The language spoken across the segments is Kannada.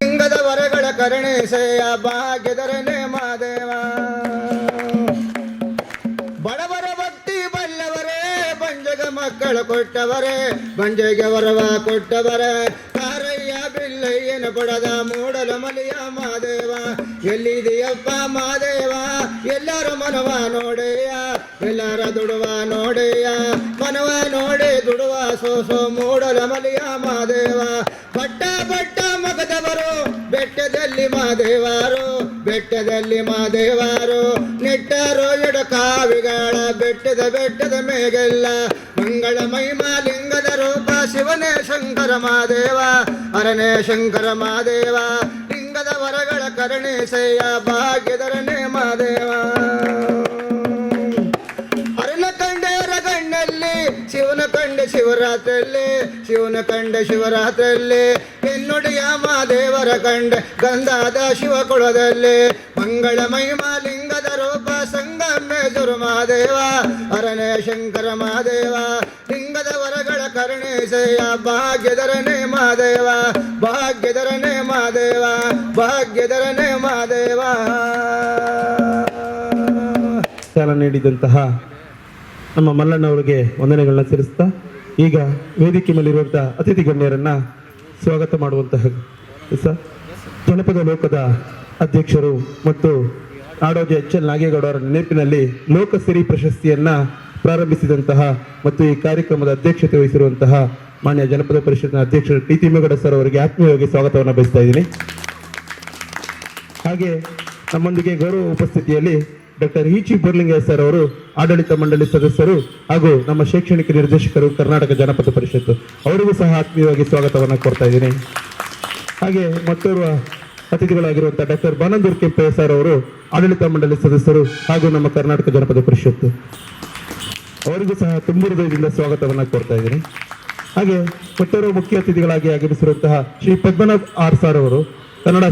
ಲಿಂಗದ ವರಗಳ ಕರುಣಿಸೆಯ ಭಾಗ್ಯದರನೆ ಮಾದೇವ. ಬಡವರ ಭಕ್ತಿ ಬಲ್ಲವರೇ, ಬಂಜಗ ಮಕ್ಕಳು ಕೊಟ್ಟವರೇ, ಬಂಜೆಗೆ ವರವ ಕೊಟ್ಟವರೇ, ಕಾರಯ್ಯ ಬಿಲ್ಲಯ್ಯನ ಪಡದ ಮೂಡಲ ಮಲಿಯ ಮಾದೇವ. ಎಲ್ಲಿದೆಯಪ್ಪ ಮಾದೇವ, ಎಲ್ಲರ ಮನವ ನೋಡೆಯ, ಎಲ್ಲರ ದುಡುವ ನೋಡೆಯ, ಮನವ ನೋಡೆ ದುಡುವ ಸೋಸೋ ಮೂಡಲ ಮಲಿಯ ಮಾದೇವ. ಬಟ್ಟ ಬಟ್ಟ ಮಗದವರು ಬೆಟ್ಟದಲ್ಲಿ ಮಾದೇವಾರು, ಬೆಟ್ಟದಲ್ಲಿ ಮಾದೇವಾರು, ನೆಟ್ಟರು ಎಡಕಾವಿಗಳ ಬೆಟ್ಟದ ಬೆಟ್ಟದ ಮೇಗೆಲ್ಲ ಮಂಗಳ ಮಹಿಮಾ ಲಿಂಗದ ರೂಪ ಶಿವನೇ ಶಂಕರ ಮಾದೇವ, ಅರನೇ ಶಂಕರ ಮಾದೇವ. ಲಿಂಗದ ವರಗಳ ಕರುಣಿಸೆಯ ಭಾಗ್ಯದರನೇ ಮಾದೇವ. ಅರನ ಕಂಡೆಯರ ಕಣ್ಣಲ್ಲಿ ಶಿವನ ಕಂಡ ಶಿವರಾತ್ರಿಯಲ್ಲಿ, ಶಿವನ ಕಂಡ ಶಿವರಾತ್ರಿಯಲ್ಲಿ, ಎನ್ನುಡಿಯ ಮಾದೇವರ ಕಂಡ ಗಂಧಾದ ಶಿವಕುಳದಲ್ಲಿ ಮಂಗಳ ಮಹಿಮಾ ಲಿಂಗದ ರೂಪ ಸಂಗಮೇಶ್ವರ ಮಾದೇವ, ಅರನೇ ಶಂಕರ ಮಾದೇವ. ಲಿಂಗದ ವರಗಳ ಕರುಣಿಸೆಯ ಭಾಗ್ಯದರನೇ ಮಾದೇವ, ಭಾಗ್ಯದರನೇ ಮಾದೇವ, ಭಾಗ್ಯದರನೇ ಮಾದೇವ. ಚಾಲನೆ ನೀಡಿದಂತಹ ನಮ್ಮ ಮಲ್ಲಣ್ಣವರಿಗೆ ವಂದನೆಗಳನ್ನ ಸೇರಿಸ್ತಾ ಈಗ ವೇದಿಕೆ ಮೇಲಿರುವಂತಹ ಅತಿಥಿ ಗಣ್ಯರನ್ನ ಸ್ವಾಗತ ಮಾಡುವಂತಹ ಜನಪದ ಲೋಕದ ಅಧ್ಯಕ್ಷರು ಮತ್ತು ನಾಡೋಜ ಎಚ್.ಎಲ್. ನಾಗೇಗೌಡ ಅವರ ನೆನಪಿನಲ್ಲಿ ಲೋಕಸಿರಿ ಪ್ರಶಸ್ತಿಯನ್ನ ಪ್ರಾರಂಭಿಸಿದಂತಹ ಮತ್ತು ಈ ಕಾರ್ಯಕ್ರಮದ ಅಧ್ಯಕ್ಷತೆ ವಹಿಸಿರುವಂತಹ ಮಾನ್ಯ ಜನಪದ ಪರಿಷತ್ನ ಅಧ್ಯಕ್ಷರು ಟಿ. ತಿಮ್ಮೇಗೌಡ ಸರ್ ಅವರಿಗೆ ಆತ್ಮೀಯವಾಗಿ ಸ್ವಾಗತವನ್ನು ಬಯಸ್ತಾ ಇದ್ದೀನಿ. ಹಾಗೆ ನಮ್ಮೊಂದಿಗೆ ಗೌರವ ಉಪಸ್ಥಿತಿಯಲ್ಲಿ ಡಾಕ್ಟರ್ ಇ.ಚಿ. ಬೋರ್ಲಿಂಗಯ್ಯ ಸರ್ ಅವರು ಆಡಳಿತ ಮಂಡಳಿ ಸದಸ್ಯರು ಹಾಗೂ ನಮ್ಮ ಶೈಕ್ಷಣಿಕ ನಿರ್ದೇಶಕರು ಕರ್ನಾಟಕ ಜನಪದ ಪರಿಷತ್ತು, ಅವರಿಗೂ ಸಹ ಆತ್ಮೀಯವಾಗಿ ಸ್ವಾಗತವನ್ನು ಕೊಡ್ತಾ ಇದ್ದೀನಿ. ಹಾಗೆ ಮತ್ತೋರ್ವ ಅತಿಥಿಗಳಾಗಿರುವಂತಹ ಡಾಕ್ಟರ್ ಬಾನಂದೂರ್ ಕೆಂಪಯ್ಯ ಸರ್ ಅವರು ಆಡಳಿತ ಮಂಡಳಿ ಸದಸ್ಯರು ಹಾಗೂ ನಮ್ಮ ಕರ್ನಾಟಕ ಜನಪದ ಪರಿಷತ್ತು, ಅವರಿಗೂ ಸಹ ತುಂಬ ಹೃದಯದಿಂದ ಸ್ವಾಗತವನ್ನು ಕೊಡ್ತಾ ಇದ್ದೀನಿ. ಹಾಗೆ ಮತ್ತೋರ್ವ ಮುಖ್ಯ ಅತಿಥಿಗಳಾಗಿ ಆಗಮಿಸಿರುವಂತಹ ಶ್ರೀ ಪದ್ಮನಾಭ್ ಆರ್ ಸರ್ ಅವರು ಕನ್ನಡ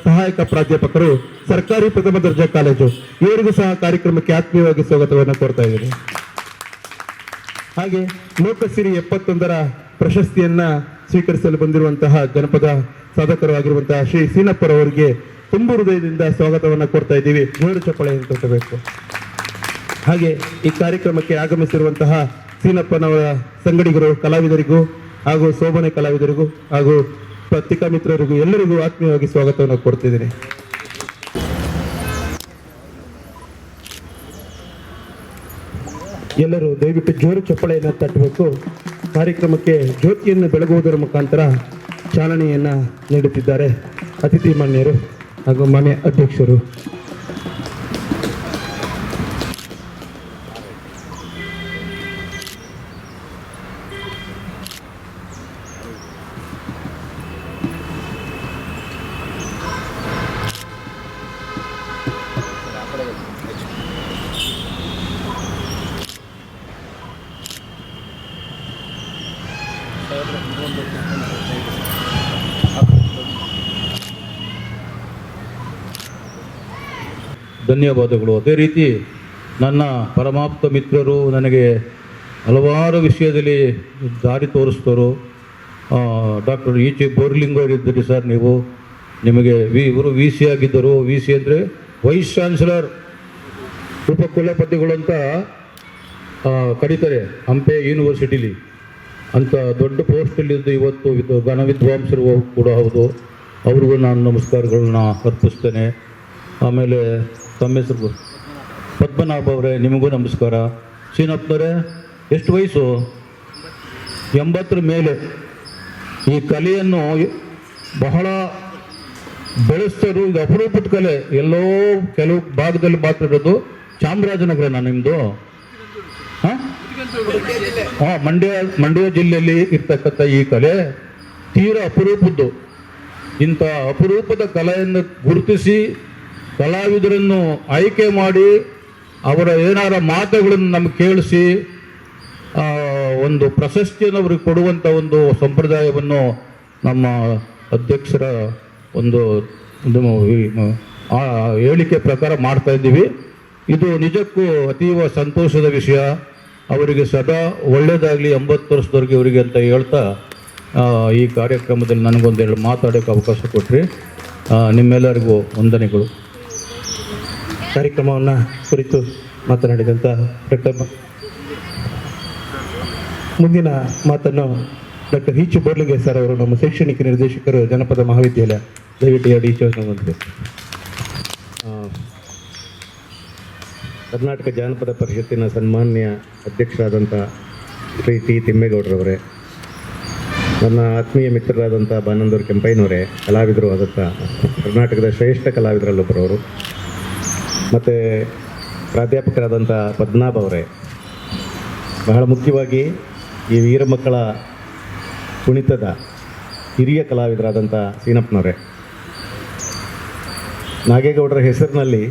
ಸಹಾಯಕ ಪ್ರಾಧ್ಯಾಪಕರು, ಸರ್ಕಾರಿ ಪ್ರಥಮ ದರ್ಜೆ ಕಾಲೇಜು, ಇವರಿಗೂ ಸಹ ಕಾರ್ಯಕ್ರಮಕ್ಕೆ ಆತ್ಮೀಯವಾಗಿ ಸ್ವಾಗತವನ್ನು ಕೊಡ್ತಾ ಇದ್ದೀನಿ. ಹಾಗೆ ಲೋಕಸಿರಿ 71ರ ಪ್ರಶಸ್ತಿಯನ್ನ ಸ್ವೀಕರಿಸಲು ಬಂದಿರುವಂತಹ ಜನಪದ ಸಾಧಕರು ಆಗಿರುವಂತಹ ಶ್ರೀ ಸೀನಪ್ಪರವರಿಗೆ ತುಂಬ ಹೃದಯದಿಂದ ಸ್ವಾಗತವನ್ನು ಕೊಡ್ತಾ ಇದ್ದೀವಿ. ಜೋರು ಚಪ್ಪಾಳೆಯನ್ನು ತಟ್ಟಬೇಕು. ಹಾಗೆ ಈ ಕಾರ್ಯಕ್ರಮಕ್ಕೆ ಆಗಮಿಸಿರುವಂತಹ ಸೀನಪ್ಪನವರ ಸಂಗಡಿಗರು, ಕಲಾವಿದರಿಗೂ ಹಾಗೂ ಶೋಭನೆ ಕಲಾವಿದರಿಗೂ ಹಾಗೂ ಪತ್ರಿಕಾ ಮಿತ್ರರಿಗೂ ಎಲ್ಲರಿಗೂ ಆತ್ಮೀಯವಾಗಿ ಸ್ವಾಗತವನ್ನು ಕೊಡ್ತಿದ್ದೀನಿ. ಎಲ್ಲರೂ ದಯವಿಟ್ಟು ಜೋರು ಚಪ್ಪಳೆಯನ್ನು ತಟ್ಟಬೇಕು. ಕಾರ್ಯಕ್ರಮಕ್ಕೆ ಜ್ಯೋತಿಯನ್ನು ಬೆಳಗುವುದರ ಮುಖಾಂತರ ಚಾಲನೆಯನ್ನು ನೀಡುತ್ತಿದ್ದಾರೆ ಅತಿಥಿ ಮಾನ್ಯರು ಹಾಗೂ ಮಾನ್ಯ ಅಧ್ಯಕ್ಷರು. ಧನ್ಯವಾದಗಳು. ಅದೇ ರೀತಿ ನನ್ನ ಪರಮಾಪ್ತ ಮಿತ್ರರು, ನನಗೆ ಹಲವಾರು ವಿಷಯದಲ್ಲಿ ದಾರಿ ತೋರಿಸ್ತರು ಡಾಕ್ಟರ್ ಇ.ಚಿ. ಬೋರ್ಲಿಂಗಯ್ಯ ಸರ್. ನಿಮಗೆ ಇವರು ವಿ ಸಿ ಆಗಿದ್ದರು. ವಿ ಸಿ ಅಂದರೆ ವೈಸ್ ಚಾನ್ಸಲರ್, ಉಪಕುಲಪತಿಗಳು ಅಂತ ಕರೀತಾರೆ ಹಂಪೆ ಯೂನಿವರ್ಸಿಟಿಲಿ. ಅಂಥ ದೊಡ್ಡ ಪೋಸ್ಟಲ್ಲಿದ್ದು ಇವತ್ತು ಘನ ವಿದ್ವಾಂಸರು ಕೂಡ ಹೌದು. ಅವ್ರಿಗೂ ನಾನು ನಮಸ್ಕಾರಗಳನ್ನ ಅರ್ಪಿಸ್ತೇನೆ. ಆಮೇಲೆ ತಮ್ಮ ಹೆಸರು ಪದ್ಮನಾಭ ಅವರೇ, ನಿಮಗೂ ನಮಸ್ಕಾರ. ಸೀನಪ್ಪನವರೇ, ಎಷ್ಟು ವಯಸ್ಸು? 80 ಮೇಲೆ. ಈ ಕಲೆಯನ್ನು ಬಹಳ ಬೆಳೆಸ್ತರು. ಇದು ಅಪರೂಪದ ಕಲೆ. ಎಲ್ಲೋ ಕೆಲವು ಭಾಗದಲ್ಲಿ ಮಾತ್ರ ಇರೋದು. ಚಾಮರಾಜನಗರನ ನಿಮ್ಮದು? ಹಾಂ, ಮಂಡ್ಯ ಜಿಲ್ಲೆಯಲ್ಲಿ ಇರ್ತಕ್ಕಂಥ ಈ ಕಲೆ ತೀರಾ ಅಪರೂಪದ್ದು. ಇಂಥ ಅಪರೂಪದ ಕಲೆಯನ್ನು ಗುರುತಿಸಿ ಕಲಾವಿದರನ್ನು ಆಯ್ಕೆ ಮಾಡಿ ಅವರ ಏನಾರ ಮಾತುಗಳನ್ನು ನಮಗೆ ಕೇಳಿಸಿ ಒಂದು ಪ್ರಶಸ್ತಿಯನ್ನು ಅವ್ರಿಗೆ ಕೊಡುವಂಥ ಒಂದು ಸಂಪ್ರದಾಯವನ್ನು ನಮ್ಮ ಅಧ್ಯಕ್ಷರ ಒಂದು ಹೇಳಿಕೆ ಪ್ರಕಾರ ಮಾಡ್ತಾ ಇದ್ದೀವಿ. ಇದು ನಿಜಕ್ಕೂ ಅತೀವ ಸಂತೋಷದ ವಿಷಯ. ಅವರಿಗೆ ಸದಾ ಒಳ್ಳೆಯದಾಗಲಿ 80 ವರ್ಷದವರೆಗೆ ಅವರಿಗೆ ಅಂತ ಹೇಳ್ತಾ ಈ ಕಾರ್ಯಕ್ರಮದಲ್ಲಿ ನನಗೊಂದೆರಡು ಮಾತಾಡೋಕ್ಕೆ ಅವಕಾಶ ಕೊಟ್ಟರೆ ನಿಮ್ಮೆಲ್ಲರಿಗೂ ವಂದನೆಗಳು. ಕಾರ್ಯಕ್ರಮವನ್ನು ಕುರಿತು ಮಾತನಾಡಿದಂಥ ಡಾಕ್ಟರ್ ಮುಂದಿನ ಮಾತನ್ನು ಡಾಕ್ಟರ್ ಈಚು ಬೋರ್ಲಿಂಗೆ ಸರ್ ಅವರು, ನಮ್ಮ ಶೈಕ್ಷಣಿಕ ನಿರ್ದೇಶಕರು, ಜನಪದ ಮಹಾವಿದ್ಯಾಲಯ, ದಯವಿಟ್ಟು ಎರಡು ಈಚೆಯನ್ನು ಹೊಂದಿದೆ. ಕರ್ನಾಟಕ ಜಾನಪದ ಪರಿಷತ್ತಿನ ಸನ್ಮಾನ್ಯ ಅಧ್ಯಕ್ಷರಾದಂಥ ಶ್ರೀ ಟಿ ತಿಮ್ಮೇಗೌಡರವರೇ, ನನ್ನ ಆತ್ಮೀಯ ಮಿತ್ರರಾದಂಥ ಬಾನಂದೂರು ಕೆಂಪಯ್ಯನವರೇ, ಕಲಾವಿದರು ಆದಂಥ ಕರ್ನಾಟಕದ ಶ್ರೇಷ್ಠ ಕಲಾವಿದರಲ್ಲೊಬ್ಬರವರು, ಮತ್ತು ಪ್ರಾಧ್ಯಾಪಕರಾದಂಥ ಪದ್ಮನಾಭ ಅವರೇ, ಬಹಳ ಮುಖ್ಯವಾಗಿ ಈ ವೀರಮಕ್ಕಳ ಕುಣಿತದ ಹಿರಿಯ ಕಲಾವಿದರಾದಂಥ ಸೀನಪ್ಪನವರೇ, ನಾಗೇಗೌಡರ ಹೆಸರಿನಲ್ಲಿ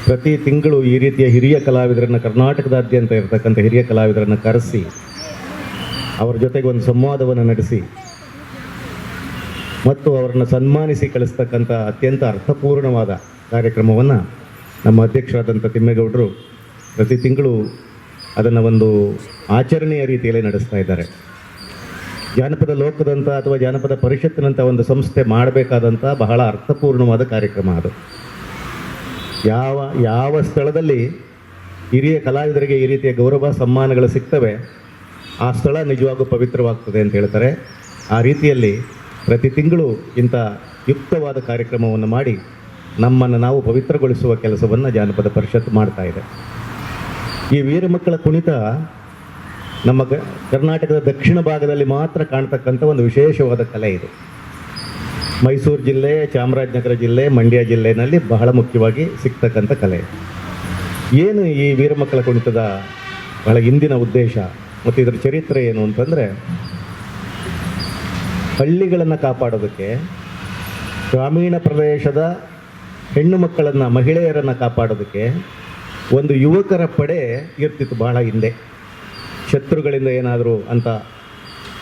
ಪ್ರತಿ ತಿಂಗಳು ಈ ರೀತಿಯ ಹಿರಿಯ ಕಲಾವಿದರನ್ನು, ಕರ್ನಾಟಕದಾದ್ಯಂತ ಇರತಕ್ಕಂಥ ಹಿರಿಯ ಕಲಾವಿದರನ್ನು ಕರೆಸಿ ಅವರ ಜೊತೆಗೆ ಒಂದು ಸಂವಾದವನ್ನು ನಡೆಸಿ ಮತ್ತು ಅವರನ್ನು ಸನ್ಮಾನಿಸಿ ಕಳಿಸ್ತಕ್ಕಂಥ ಅತ್ಯಂತ ಅರ್ಥಪೂರ್ಣವಾದ ಕಾರ್ಯಕ್ರಮವನ್ನು ನಮ್ಮ ಅಧ್ಯಕ್ಷರಾದಂಥ ತಿಮ್ಮೇಗೌಡರು ಪ್ರತಿ ತಿಂಗಳು ಅದನ್ನು ಒಂದು ಆಚರಣೆಯ ರೀತಿಯಲ್ಲಿ ನಡೆಸ್ತಾ ಇದ್ದಾರೆ. ಜಾನಪದ ಲೋಕದಂಥ ಅಥವಾ ಜಾನಪದ ಪರಿಷತ್ತಿನಂಥ ಒಂದು ಸಂಸ್ಥೆ ಮಾಡಬೇಕಾದಂಥ ಬಹಳ ಅರ್ಥಪೂರ್ಣವಾದ ಕಾರ್ಯಕ್ರಮ ಅದು. ಯಾವ ಸ್ಥಳದಲ್ಲಿ ಹಿರಿಯ ಕಲಾವಿದರಿಗೆ ಈ ರೀತಿಯ ಗೌರವ ಸಮ್ಮಾನಗಳು ಸಿಗ್ತವೆ, ಆ ಸ್ಥಳ ನಿಜವಾಗೂ ಪವಿತ್ರವಾಗ್ತದೆ ಅಂತ ಹೇಳ್ತಾರೆ. ಆ ರೀತಿಯಲ್ಲಿ ಪ್ರತಿ ತಿಂಗಳು ಇಂಥ ಯುಕ್ತವಾದ ಕಾರ್ಯಕ್ರಮವನ್ನು ಮಾಡಿ ನಮ್ಮನ್ನು ನಾವು ಪವಿತ್ರಗೊಳಿಸುವ ಕೆಲಸವನ್ನು ಜಾನಪದ ಪರಿಷತ್ ಮಾಡ್ತಾ ಇದೆ. ಈ ವೀರಮಕ್ಕಳ ಕುಣಿತ ನಮ್ಮ ಕರ್ನಾಟಕದ ದಕ್ಷಿಣ ಭಾಗದಲ್ಲಿ ಮಾತ್ರ ಕಾಣ್ತಕ್ಕಂಥ ಒಂದು ವಿಶೇಷವಾದ ಕಲೆ ಇದು. ಮೈಸೂರು ಜಿಲ್ಲೆ, ಚಾಮರಾಜನಗರ ಜಿಲ್ಲೆ, ಮಂಡ್ಯ ಜಿಲ್ಲೆಯಲ್ಲಿ ಬಹಳ ಮುಖ್ಯವಾಗಿ ಸಿಗ್ತಕ್ಕಂಥ ಕಲೆ. ಏನು ಈ ವೀರಮಕ್ಕಳ ಕುಣಿತದ ಬಹಳ ಹಿಂದಿನ ಉದ್ದೇಶ ಮತ್ತು ಇದರ ಚರಿತ್ರೆ ಏನು ಅಂತಂದರೆ, ಹಳ್ಳಿಗಳನ್ನು ಕಾಪಾಡೋದಕ್ಕೆ, ಗ್ರಾಮೀಣ ಪ್ರದೇಶದ ಹೆಣ್ಣು ಮಕ್ಕಳನ್ನು, ಮಹಿಳೆಯರನ್ನು ಕಾಪಾಡೋದಕ್ಕೆ ಒಂದು ಯುವಕರ ಪಡೆ ಇರ್ತಿತ್ತು ಬಹಳ ಹಿಂದೆ. ಶತ್ರುಗಳಿಂದ ಏನಾದರೂ ಅಂಥ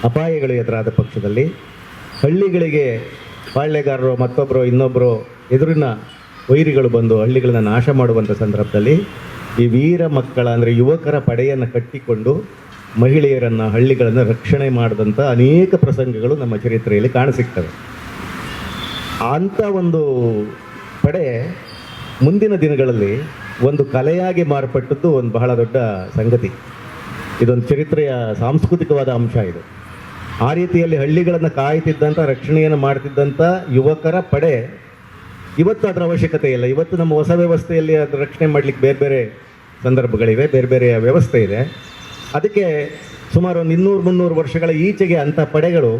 ಅಪಾಯಗಳು ಎದುರಾದ ಪಕ್ಷದಲ್ಲಿ ಹಳ್ಳಿಗಳಿಗೆ ಪಾಳ್ಯಗಾರರು ಮತ್ತೊಬ್ಬರು ಇನ್ನೊಬ್ಬರು ಎದುರಿನ ವೈರಿಗಳು ಬಂದು ಹಳ್ಳಿಗಳನ್ನು ನಾಶ ಮಾಡುವಂಥ ಸಂದರ್ಭದಲ್ಲಿ ಈ ವೀರ ಮಕ್ಕಳ ಅಂದರೆ ಯುವಕರ ಪಡೆಯನ್ನು ಕಟ್ಟಿಕೊಂಡು ಮಹಿಳೆಯರನ್ನು, ಹಳ್ಳಿಗಳನ್ನು ರಕ್ಷಣೆ ಮಾಡಿದಂಥ ಅನೇಕ ಪ್ರಸಂಗಗಳು ನಮ್ಮ ಚರಿತ್ರೆಯಲ್ಲಿ ಕಾಣಸಿಗ್ತವೆ. ಅಂಥ ಒಂದು ಪಡೆ ಮುಂದಿನ ದಿನಗಳಲ್ಲಿ ಒಂದು ಕಲೆಯಾಗಿ ಮಾರ್ಪಟ್ಟದ್ದು ಒಂದು ಬಹಳ ದೊಡ್ಡ ಸಂಗತಿ. ಇದೊಂದು ಚರಿತ್ರೆಯ ಸಾಂಸ್ಕೃತಿಕವಾದ ಅಂಶ ಇದು. ಆ ರೀತಿಯಲ್ಲಿ ಹಳ್ಳಿಗಳನ್ನು ಕಾಯ್ತಿದ್ದಂಥ, ರಕ್ಷಣೆಯನ್ನು ಮಾಡ್ತಿದ್ದಂಥ ಯುವಕರ ಪಡೆ ಇವತ್ತು ಅದರ ಅವಶ್ಯಕತೆ ಇಲ್ಲ. ಇವತ್ತು ನಮ್ಮ ಹೊಸ ವ್ಯವಸ್ಥೆಯಲ್ಲಿ ಅದರ ರಕ್ಷಣೆ ಮಾಡಲಿಕ್ಕೆ ಬೇರೆ ಬೇರೆ ಸಂದರ್ಭಗಳಿವೆ, ಬೇರೆ ಬೇರೆಯ ವ್ಯವಸ್ಥೆ ಇದೆ. ಅದಕ್ಕೆ ಸುಮಾರು ಒಂದು 200-300 ವರ್ಷಗಳ ಈಚೆಗೆ ಅಂಥ ಪಡೆಗಳು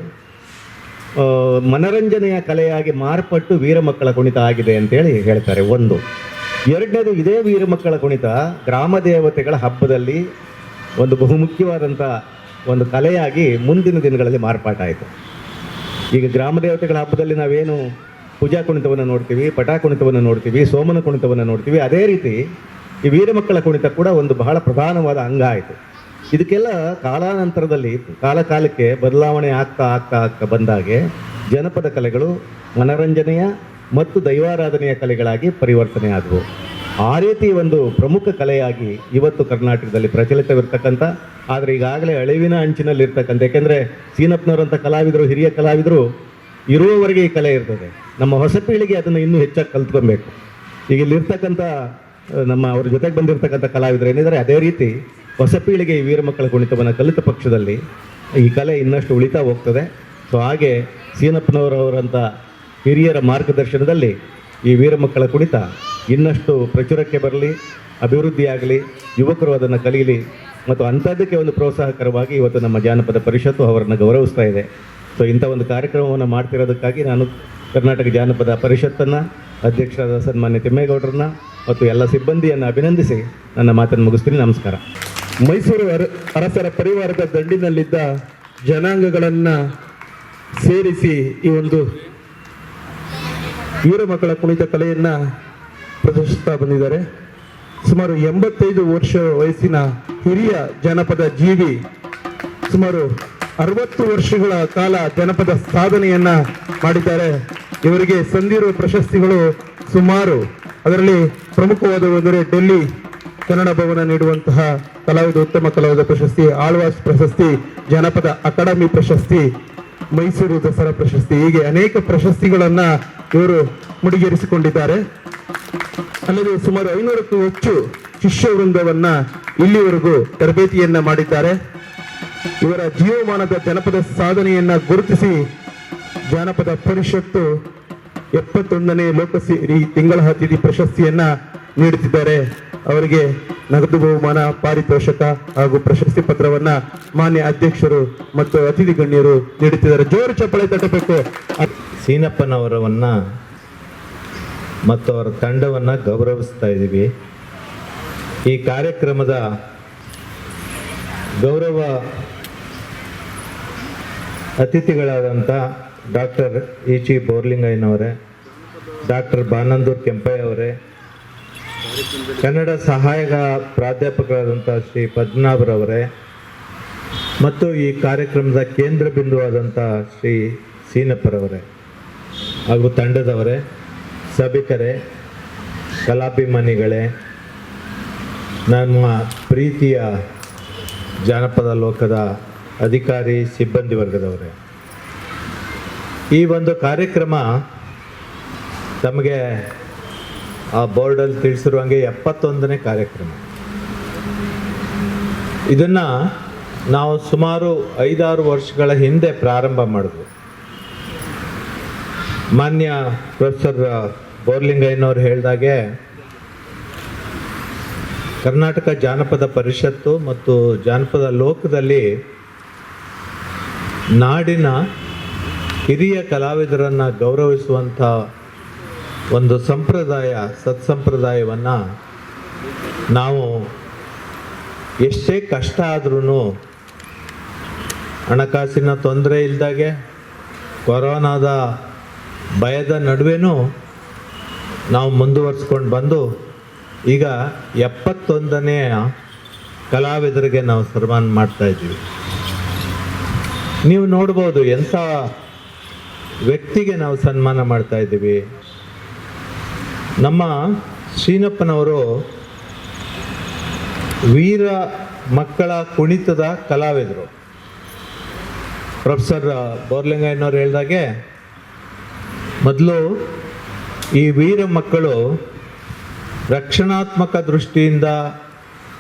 ಮನರಂಜನೆಯ ಕಲೆಯಾಗಿ ಮಾರ್ಪಟ್ಟು ವೀರಮಕ್ಕಳ ಕುಣಿತ ಆಗಿದೆ ಅಂತೇಳಿ ಹೇಳ್ತಾರೆ. ಒಂದು. ಎರಡನೇದು, ಇದೇ ವೀರಮಕ್ಕಳ ಕುಣಿತ ಗ್ರಾಮ ದೇವತೆಗಳ ಹಬ್ಬದಲ್ಲಿ ಒಂದು ಬಹುಮುಖ್ಯವಾದಂಥ ಒಂದು ಕಲೆಯಾಗಿ ಮುಂದಿನ ದಿನಗಳಲ್ಲಿ ಮಾರ್ಪಾಟಾಯಿತು. ಈಗ ಗ್ರಾಮ ದೇವತೆಗಳ ಹಬ್ಬದಲ್ಲಿ ನಾವೇನು ಪೂಜಾ ಕುಣಿತವನ್ನು ನೋಡ್ತೀವಿ, ಪಟಾ ಕುಣಿತವನ್ನು ನೋಡ್ತೀವಿ, ಸೋಮನ ಕುಣಿತವನ್ನು ನೋಡ್ತೀವಿ, ಅದೇ ರೀತಿ ಈ ವೀರಮಕ್ಕಳ ಕುಣಿತ ಕೂಡ ಒಂದು ಬಹಳ ಪ್ರಧಾನವಾದ ಅಂಗ ಆಯಿತು. ಇದಕ್ಕೆಲ್ಲ ಕಾಲಾನಂತರದಲ್ಲಿ ಕಾಲಕ್ಕೆ ಬದಲಾವಣೆ ಆಗ್ತಾ ಬಂದಾಗೆ ಜನಪದ ಕಲೆಗಳು ಮನರಂಜನೆಯ ಮತ್ತು ದೈವಾರಾಧನೆಯ ಕಲೆಗಳಾಗಿ ಪರಿವರ್ತನೆ ಆದವು. ಆ ರೀತಿ ಒಂದು ಪ್ರಮುಖ ಕಲೆಯಾಗಿ ಇವತ್ತು ಕರ್ನಾಟಕದಲ್ಲಿ ಪ್ರಚಲಿತವಿರ್ತಕ್ಕಂಥ, ಆದರೆ ಈಗಾಗಲೇ ಅಳಿವಿನ ಅಂಚಿನಲ್ಲಿರ್ತಕ್ಕಂಥ, ಯಾಕೆಂದರೆ ಸೀನಪ್ಪನವರಂಥ ಕಲಾವಿದರು, ಹಿರಿಯ ಕಲಾವಿದರು ಇರುವವರೆಗೆ ಈ ಕಲೆ ಇರ್ತದೆ. ನಮ್ಮ ಹೊಸ ಪೀಳಿಗೆ ಅದನ್ನು ಇನ್ನೂ ಹೆಚ್ಚಾಗಿ ಕಲ್ತ್ಕೊಬೇಕು. ಈಗ ಇಲ್ಲಿರ್ತಕ್ಕಂಥ ನಮ್ಮ ಅವ್ರ ಜೊತೆಗೆ ಬಂದಿರತಕ್ಕಂಥ ಕಲಾವಿದರು ಏನಿದ್ದಾರೆ, ಅದೇ ರೀತಿ ಹೊಸ ಪೀಳಿಗೆ ಈ ವೀರಮಕ್ಕಳ ಕುಣಿತವನ್ನು ಕಲಿತ ಪಕ್ಷದಲ್ಲಿ ಈ ಕಲೆ ಇನ್ನಷ್ಟು ಉಳಿತಾ ಹೋಗ್ತದೆ. ಸೊ ಹಾಗೆ ಸೀನಪ್ಪನವರವರಂಥ ಹಿರಿಯರ ಮಾರ್ಗದರ್ಶನದಲ್ಲಿ ಈ ವೀರಮಕ್ಕಳ ಕುಣಿತ ಇನ್ನಷ್ಟು ಪ್ರಚುರಕ್ಕೆ ಬರಲಿ, ಅಭಿವೃದ್ಧಿಯಾಗಲಿ, ಯುವಕರು ಅದನ್ನು ಕಲೀಲಿ ಮತ್ತು ಅಂಥದ್ದಕ್ಕೆ ಒಂದು ಪ್ರೋತ್ಸಾಹಕರವಾಗಿ ಇವತ್ತು ನಮ್ಮ ಜಾನಪದ ಪರಿಷತ್ತು ಅವರನ್ನು ಗೌರವಿಸ್ತಾ ಇದೆ. ಸೊ ಇಂಥ ಒಂದು ಕಾರ್ಯಕ್ರಮವನ್ನು ಮಾಡ್ತಿರೋದಕ್ಕಾಗಿ ನಾನು ಕರ್ನಾಟಕ ಜಾನಪದ ಪರಿಷತ್ತನ್ನು, ಅಧ್ಯಕ್ಷರಾದ ಸನ್ಮಾನ್ಯ ತಿಮ್ಮೇಗೌಡರನ್ನ ಮತ್ತು ಎಲ್ಲ ಸಿಬ್ಬಂದಿಯನ್ನು ಅಭಿನಂದಿಸಿ ನನ್ನ ಮಾತನ್ನು ಮುಗಿಸ್ತೀನಿ. ನಮಸ್ಕಾರ. ಮೈಸೂರು ಅರಸರ ಪರಿವಾರದ ದಂಡಿನಲ್ಲಿದ್ದ ಜನಾಂಗಗಳನ್ನು ಸೇರಿಸಿ ಈ ಒಂದು ವೀರಮಕ್ಕಳ ಕುಣಿತ ಕಲೆಯನ್ನು ಪ್ರದರ್ಶಿಸ್ತಾ ಬಂದಿದ್ದಾರೆ. ಸುಮಾರು 85 ವರ್ಷ ವಯಸ್ಸಿನ ಹಿರಿಯ ಜನಪದ ಜೀವಿ, ಸುಮಾರು 60 ವರ್ಷಗಳ ಕಾಲ ಜನಪದ ಸಾಧನೆಯನ್ನ ಮಾಡಿದ್ದಾರೆ. ಇವರಿಗೆ ಸಂದಿರುವ ಪ್ರಶಸ್ತಿಗಳು ಸುಮಾರು ಅದರಲ್ಲಿ ಪ್ರಮುಖವಾದವೆಂದರೆ ಡೆಲ್ಲಿ ಕನ್ನಡ ಭವನ ನೀಡುವಂತಹ ಕಲಾವಿದ ಉತ್ತಮ ಕಲಾವಿದ ಪ್ರಶಸ್ತಿ, ಆಳ್ವಾಸ್ ಪ್ರಶಸ್ತಿ, ಜನಪದ ಅಕಾಡೆಮಿ ಪ್ರಶಸ್ತಿ, ಮೈಸೂರು ದಸರಾ ಪ್ರಶಸ್ತಿ, ಹೀಗೆ ಅನೇಕ ಪ್ರಶಸ್ತಿಗಳನ್ನ ಇವರು ಮುಡಿಗೇರಿಸಿಕೊಂಡಿದ್ದಾರೆ. ಅಲ್ಲದೆ ಸುಮಾರು 500ಕ್ಕೂ ಹೆಚ್ಚು ಶಿಷ್ಯ ವೃಂದವನ್ನ ಇಲ್ಲಿವರೆಗೂ ತರಬೇತಿಯನ್ನ ಮಾಡಿದ್ದಾರೆ. ಇವರ ಜೀವಮಾನದ ಜನಪದ ಸಾಧನೆಯನ್ನ ಗುರುತಿಸಿ ಜಾನಪದ ಪರಿಷತ್ತು 71ನೇ ಲೋಕಸಿರಿ ತಿಂಗಳ ಅತಿಥಿ ಪ್ರಶಸ್ತಿಯನ್ನ ನೀಡುತ್ತಿದ್ದಾರೆ. ಅವರಿಗೆ ನಗದು ಬಹುಮಾನ, ಪಾರಿತೋಷಕ ಹಾಗೂ ಪ್ರಶಸ್ತಿ ಪತ್ರವನ್ನ ಮಾನ್ಯ ಅಧ್ಯಕ್ಷರು ಮತ್ತು ಅತಿಥಿ ಗಣ್ಯರು ನೀಡುತ್ತಿದ್ದಾರೆ. ಜೋರು ಚಪ್ಪಳೆ ತಟ್ಟಬೇಕು. ಸೀನಪ್ಪನವರನ್ನ ಮತ್ತು ಅವರ ತಂಡವನ್ನು ಗೌರವಿಸ್ತಾ ಇದ್ದೀವಿ. ಈ ಕಾರ್ಯಕ್ರಮದ ಗೌರವ ಅತಿಥಿಗಳಾದಂಥ ಡಾಕ್ಟರ್ ಇ.ಚಿ. ಬೋರ್ಲಿಂಗಯ್ಯನವರೇ, ಡಾಕ್ಟರ್ ಬಾನಂದೂರ್ ಕೆಂಪಯ್ಯ ಅವರೇ, ಕನ್ನಡ ಸಹಾಯಕ ಪ್ರಾಧ್ಯಾಪಕರಾದಂಥ ಶ್ರೀ ಪದ್ಮನಾಭರವರೇ ಮತ್ತು ಈ ಕಾರ್ಯಕ್ರಮದ ಕೇಂದ್ರ ಬಿಂದುವಾದಂಥ ಶ್ರೀ ಸೀನಪ್ಪರವರೇ ಹಾಗೂ ತಂಡದವರೇ, ಸಭಿಕರೇ, ಕಲಾಭಿಮಾನಿಗಳೇ, ನಮ್ಮ ಪ್ರೀತಿಯ ಜಾನಪದ ಲೋಕದ ಅಧಿಕಾರಿ ಸಿಬ್ಬಂದಿ ವರ್ಗದವರೇ, ಈ ಒಂದು ಕಾರ್ಯಕ್ರಮ ತಮಗೆ ಆ ಬೋರ್ಡಲ್ಲಿ ತಿಳಿಸಿರುವಂಗೆ 71ನೇ ಕಾರ್ಯಕ್ರಮ. ಇದನ್ನು ನಾವು ಸುಮಾರು 5-6 ವರ್ಷಗಳ ಹಿಂದೆ ಪ್ರಾರಂಭ ಮಾಡಿದ್ವಿ. ಮಾನ್ಯ ಪ್ರೊಫೆಸರ್ ಬೋರ್ಲಿಂಗಯ್ಯನವ್ರು ಹೇಳಿದಾಗೆ ಕರ್ನಾಟಕ ಜಾನಪದ ಪರಿಷತ್ತು ಮತ್ತು ಜಾನಪದ ಲೋಕದಲ್ಲಿ ನಾಡಿನ ಹಿರಿಯ ಕಲಾವಿದರನ್ನು ಗೌರವಿಸುವಂಥ ಒಂದು ಸಂಪ್ರದಾಯ, ಸತ್ಸಂಪ್ರದಾಯವನ್ನು ನಾವು ಎಷ್ಟೇ ಕಷ್ಟ ಆದ್ರೂ ಹಣಕಾಸಿನ ತೊಂದರೆ ಇಲ್ದಾಗೆ, ಕೊರೋನಾದ ಭಯದ ನಡುವೆನೂ ನಾವು ಮುಂದುವರಿಸ್ಕೊಂಡು ಬಂದು ಈಗ 71ನೇ ಕಲಾವಿದರಿಗೆ ನಾವು ಸನ್ಮಾನ ಮಾಡ್ತಾ ಇದ್ದೀವಿ. ನೀವು ನೋಡ್ಬೋದು ಎಂಥ ವ್ಯಕ್ತಿಗೆ ನಾವು ಸನ್ಮಾನ ಮಾಡ್ತಾ ಇದ್ದೀವಿ. ನಮ್ಮ ಶ್ರೀನಪ್ಪನವರು ವೀರ ಮಕ್ಕಳ ಕುಣಿತದ ಕಲಾವಿದರು. ಪ್ರೊಫೆಸರ್ ಬೋರ್ಲಿಂಗಯ್ಯನವ್ರು ಹೇಳಿದಾಗೆ ಮೊದಲು ಈ ವೀರ ಮಕ್ಕಳು ರಕ್ಷಣಾತ್ಮಕ ದೃಷ್ಟಿಯಿಂದ